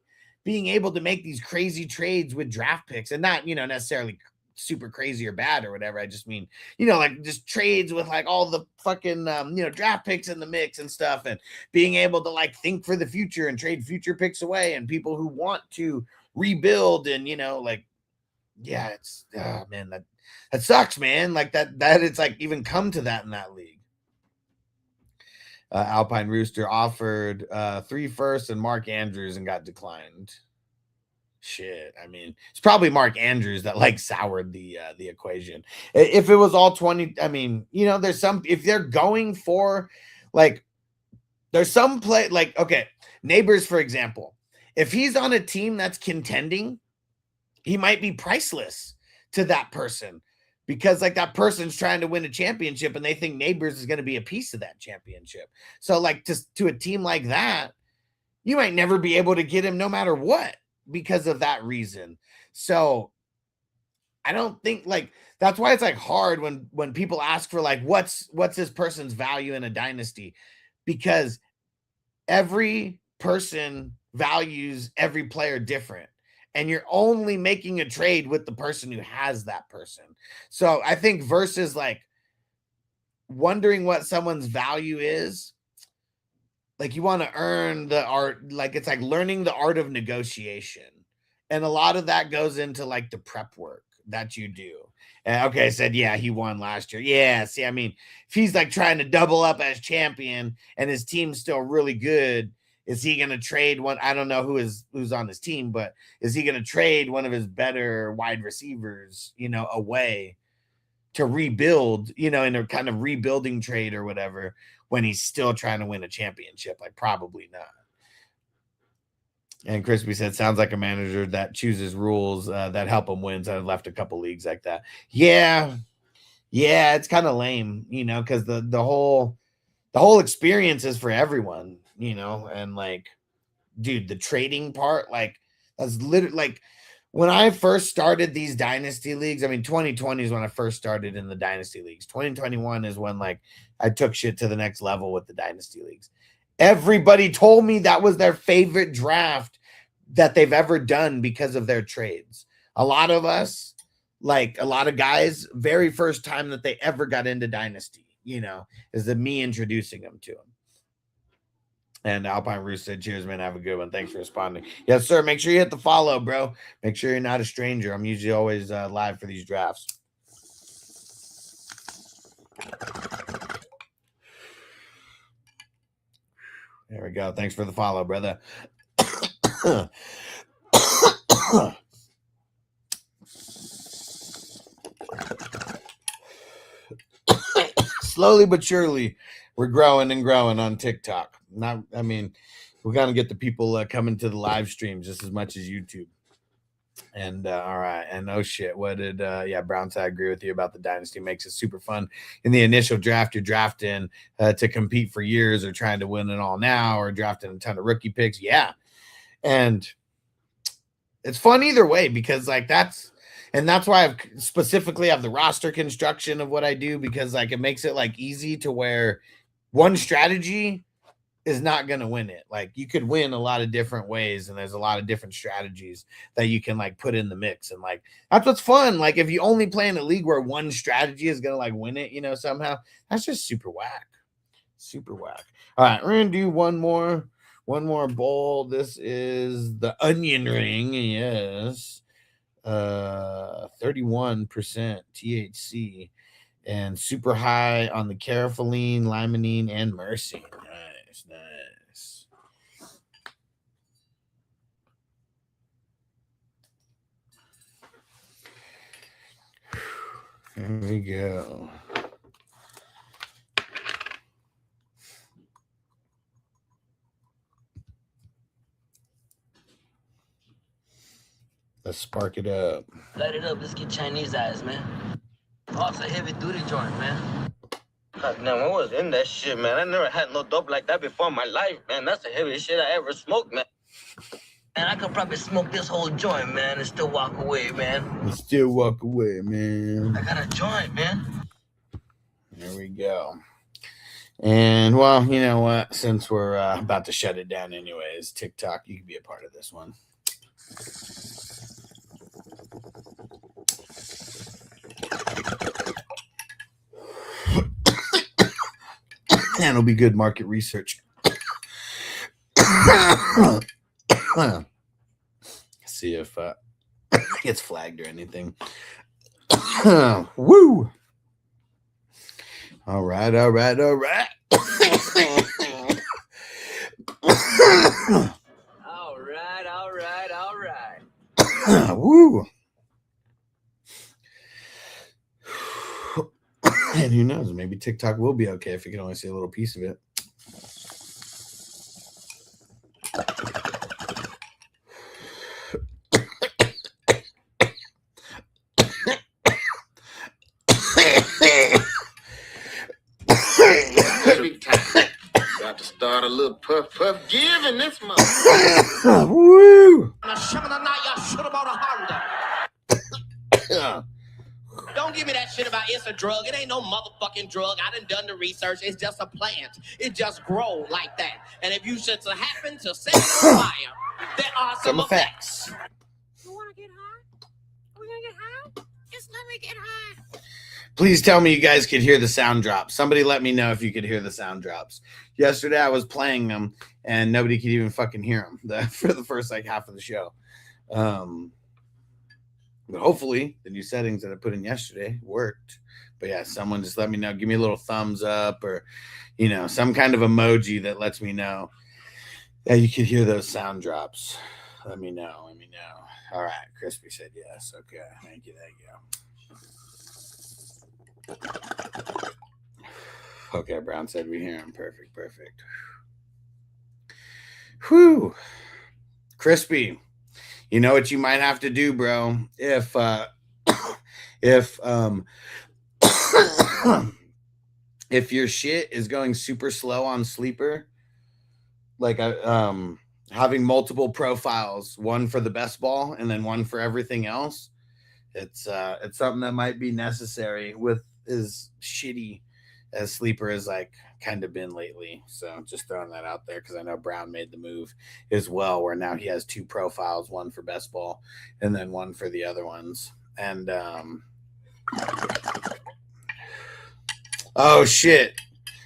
Being able to make these crazy trades with draft picks and not, you know, necessarily super crazy or bad or whatever. I just mean, you know, like just trades with like all the fucking, you know, draft picks in the mix and stuff and being able to like think for the future and trade future picks away and people who want to rebuild and, you know, like, yeah, it's, man, that sucks, man. Like that it's like even come to that in that league. Alpine Rooster offered 3 firsts and Mark Andrews and got declined. Shit, I mean, it's probably Mark Andrews that like soured the equation. If it was all 20, I mean, you know, there's some, if they're going for like, there's some play like, okay, Neighbors, for example, if he's on a team that's contending, he might be priceless to that person. Because like that person's trying to win a championship and they think Neighbors is going to be a piece of that championship. So like to a team like that, you might never be able to get him no matter what because of that reason. So I don't think like that's why it's like hard when people ask for like what's this person's value in a dynasty, because every person values every player different. And you're only making a trade with the person who has that person. So I think versus like wondering what someone's value is, like you want to earn the art, like it's like learning the art of negotiation. And a lot of that goes into like the prep work that you do. And okay, I said, yeah, he won last year. Yeah, see, I mean, if he's like trying to double up as champion and his team's still really good, is he going to trade one? I don't know who's on his team, but is he going to trade one of his better wide receivers, you know, away to rebuild, you know, in a kind of rebuilding trade or whatever, when he's still trying to win a championship? Like, probably not. And Crispy said, sounds like a manager that chooses rules that help him win. So I've left a couple leagues like that. Yeah, it's kind of lame, you know, because the whole experience is for everyone. You know, and like, dude, the trading part, like, that's literally like when I first started these dynasty leagues. I mean, 2020 is when I first started in the dynasty leagues. 2021 is when like I took shit to the next level with the dynasty leagues. Everybody told me that was their favorite draft that they've ever done because of their trades. A lot of us, like a lot of guys, very first time that they ever got into dynasty, you know, is me introducing them to them. And Alpine Roost said, cheers, man. Have a good one. Thanks for responding. Yes, sir. Make sure you hit the follow, bro. Make sure you're not a stranger. I'm usually always live for these drafts. There we go. Thanks for the follow, brother. Slowly but surely, we're growing and growing on TikTok. We're going to get the people coming to the live streams just as much as YouTube. And all right. And oh shit. What did Brown said, I agree with you about the dynasty. Makes it super fun. In the initial draft, you're drafting to compete for years or trying to win it all now or drafting a ton of rookie picks. Yeah. And it's fun either way because that's why I've specifically have the roster construction of what I do, because like it makes it like easy to where one strategy is not going to win it. Like you could win a lot of different ways, and there's a lot of different strategies that you can like put in the mix. And like, that's what's fun. Like if you only play in a league where one strategy is going to like win it, somehow, that's just super whack. Super whack. All right. We're going to do one more bowl. This is the onion ring. Yes. 31% THC and super high on the carafilline, limonene, and myrcene. Nice. There we go. Let's spark it up. Light it up. Let's get Chinese eyes, man. Oh, it's a heavy duty joint, man. God damn, I was in that shit, man. I never had no dope like that before in my life, man. That's the heaviest shit I ever smoked, man. And I could probably smoke this whole joint, man, and still walk away, man. Man. I got a joint, man. There we go. And, well, you know what? Since we're about to shut it down anyways, TikTok, you can be a part of this one. And it'll be good market research. See if it gets flagged or anything. Woo! All right. Woo! And who knows? Maybe TikTok will be okay if you can only see a little piece of it. Big time. About to start a little puff giving this mother. Woo! Y'all should have bought a Honda. Don't give me that shit about it's a drug. It ain't no motherfucking drug. I done the research. It's just a plant. It just grows like that. And if you should happen to set it on fire, there are some effects. You want to get high? We're going to get high? Just let me get high. Please tell me you guys could hear the sound drops. Somebody let me know if you could hear the sound drops. Yesterday I was playing them and nobody could even fucking hear them for the first like half of the show. But hopefully the new settings that I put in yesterday worked. But yeah, someone just let me know. Give me a little thumbs up or, some kind of emoji that lets me know that you could hear those sound drops. Let me know. All right. Crispy said yes. Okay. Thank you. Okay. Brown said we hear him. Perfect. Whew. Crispy. You know what you might have to do, bro? If if your shit is going super slow on Sleeper, like having multiple profiles, one for the best ball and then one for everything else, it's something that might be necessary with as shitty as Sleeper has like kind of been lately. So just throwing that out there because I know Brown made the move as well, where now he has two profiles, one for best ball and then one for the other ones. And oh shit.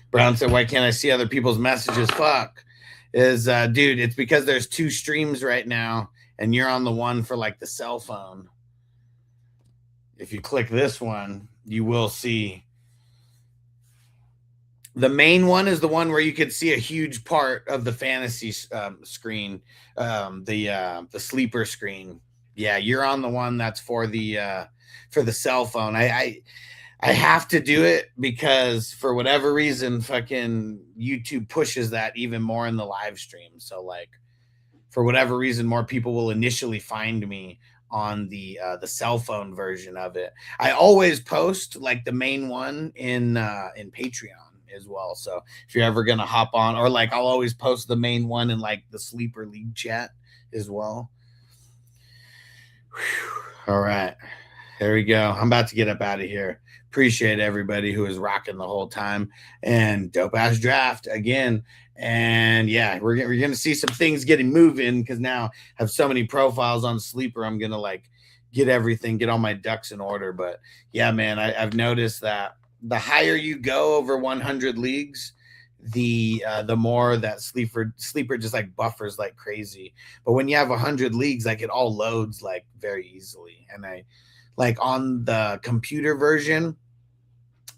Brown said, why can't I see other people's messages? Fuck. is dude, it's because there's 2 streams right now and you're on the one for like the cell phone. If you click this one, you will see the main one is the one where you could see a huge part of the fantasy screen, the sleeper screen. Yeah, you're on the one that's for the cell phone. I have to do it because for whatever reason, fucking YouTube pushes that even more in the live stream. So like, for whatever reason, more people will initially find me on the cell phone version of it. I always post like the main one in Patreon as well. So if you're ever gonna hop on, or like I'll always post the main one in like the Sleeper League chat as well. Whew. All right, there we go. I'm about to get up out of here. Appreciate everybody who is rocking the whole time, and dope ass draft again. And yeah, we're gonna see some things getting moving because now I have so many profiles on Sleeper. I'm gonna like get all my ducks in order. But yeah, man, I've noticed that the higher you go over 100 leagues, the more that sleeper just like buffers like crazy. But when you have 100 leagues, like it all loads like very easily. And I like on the computer version,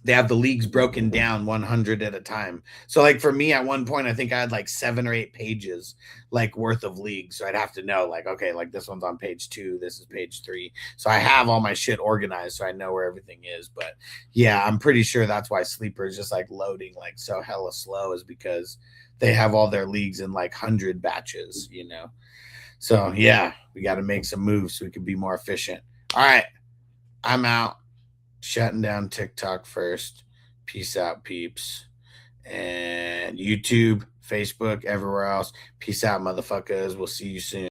they have the leagues broken down 100 at a time. So like for me at one point, I think I had like 7 or 8 pages like worth of leagues. So I'd have to know like, okay, like this one's on page 2, this is page 3. So I have all my shit organized so I know where everything is. But yeah, I'm pretty sure that's why Sleeper is just like loading like so hella slow, is because they have all their leagues in like 100 batches, you know? So yeah, we got to make some moves so we can be more efficient. All right, I'm out. Shutting down TikTok first. Peace out, peeps. And YouTube, Facebook, everywhere else. Peace out, motherfuckers. We'll see you soon.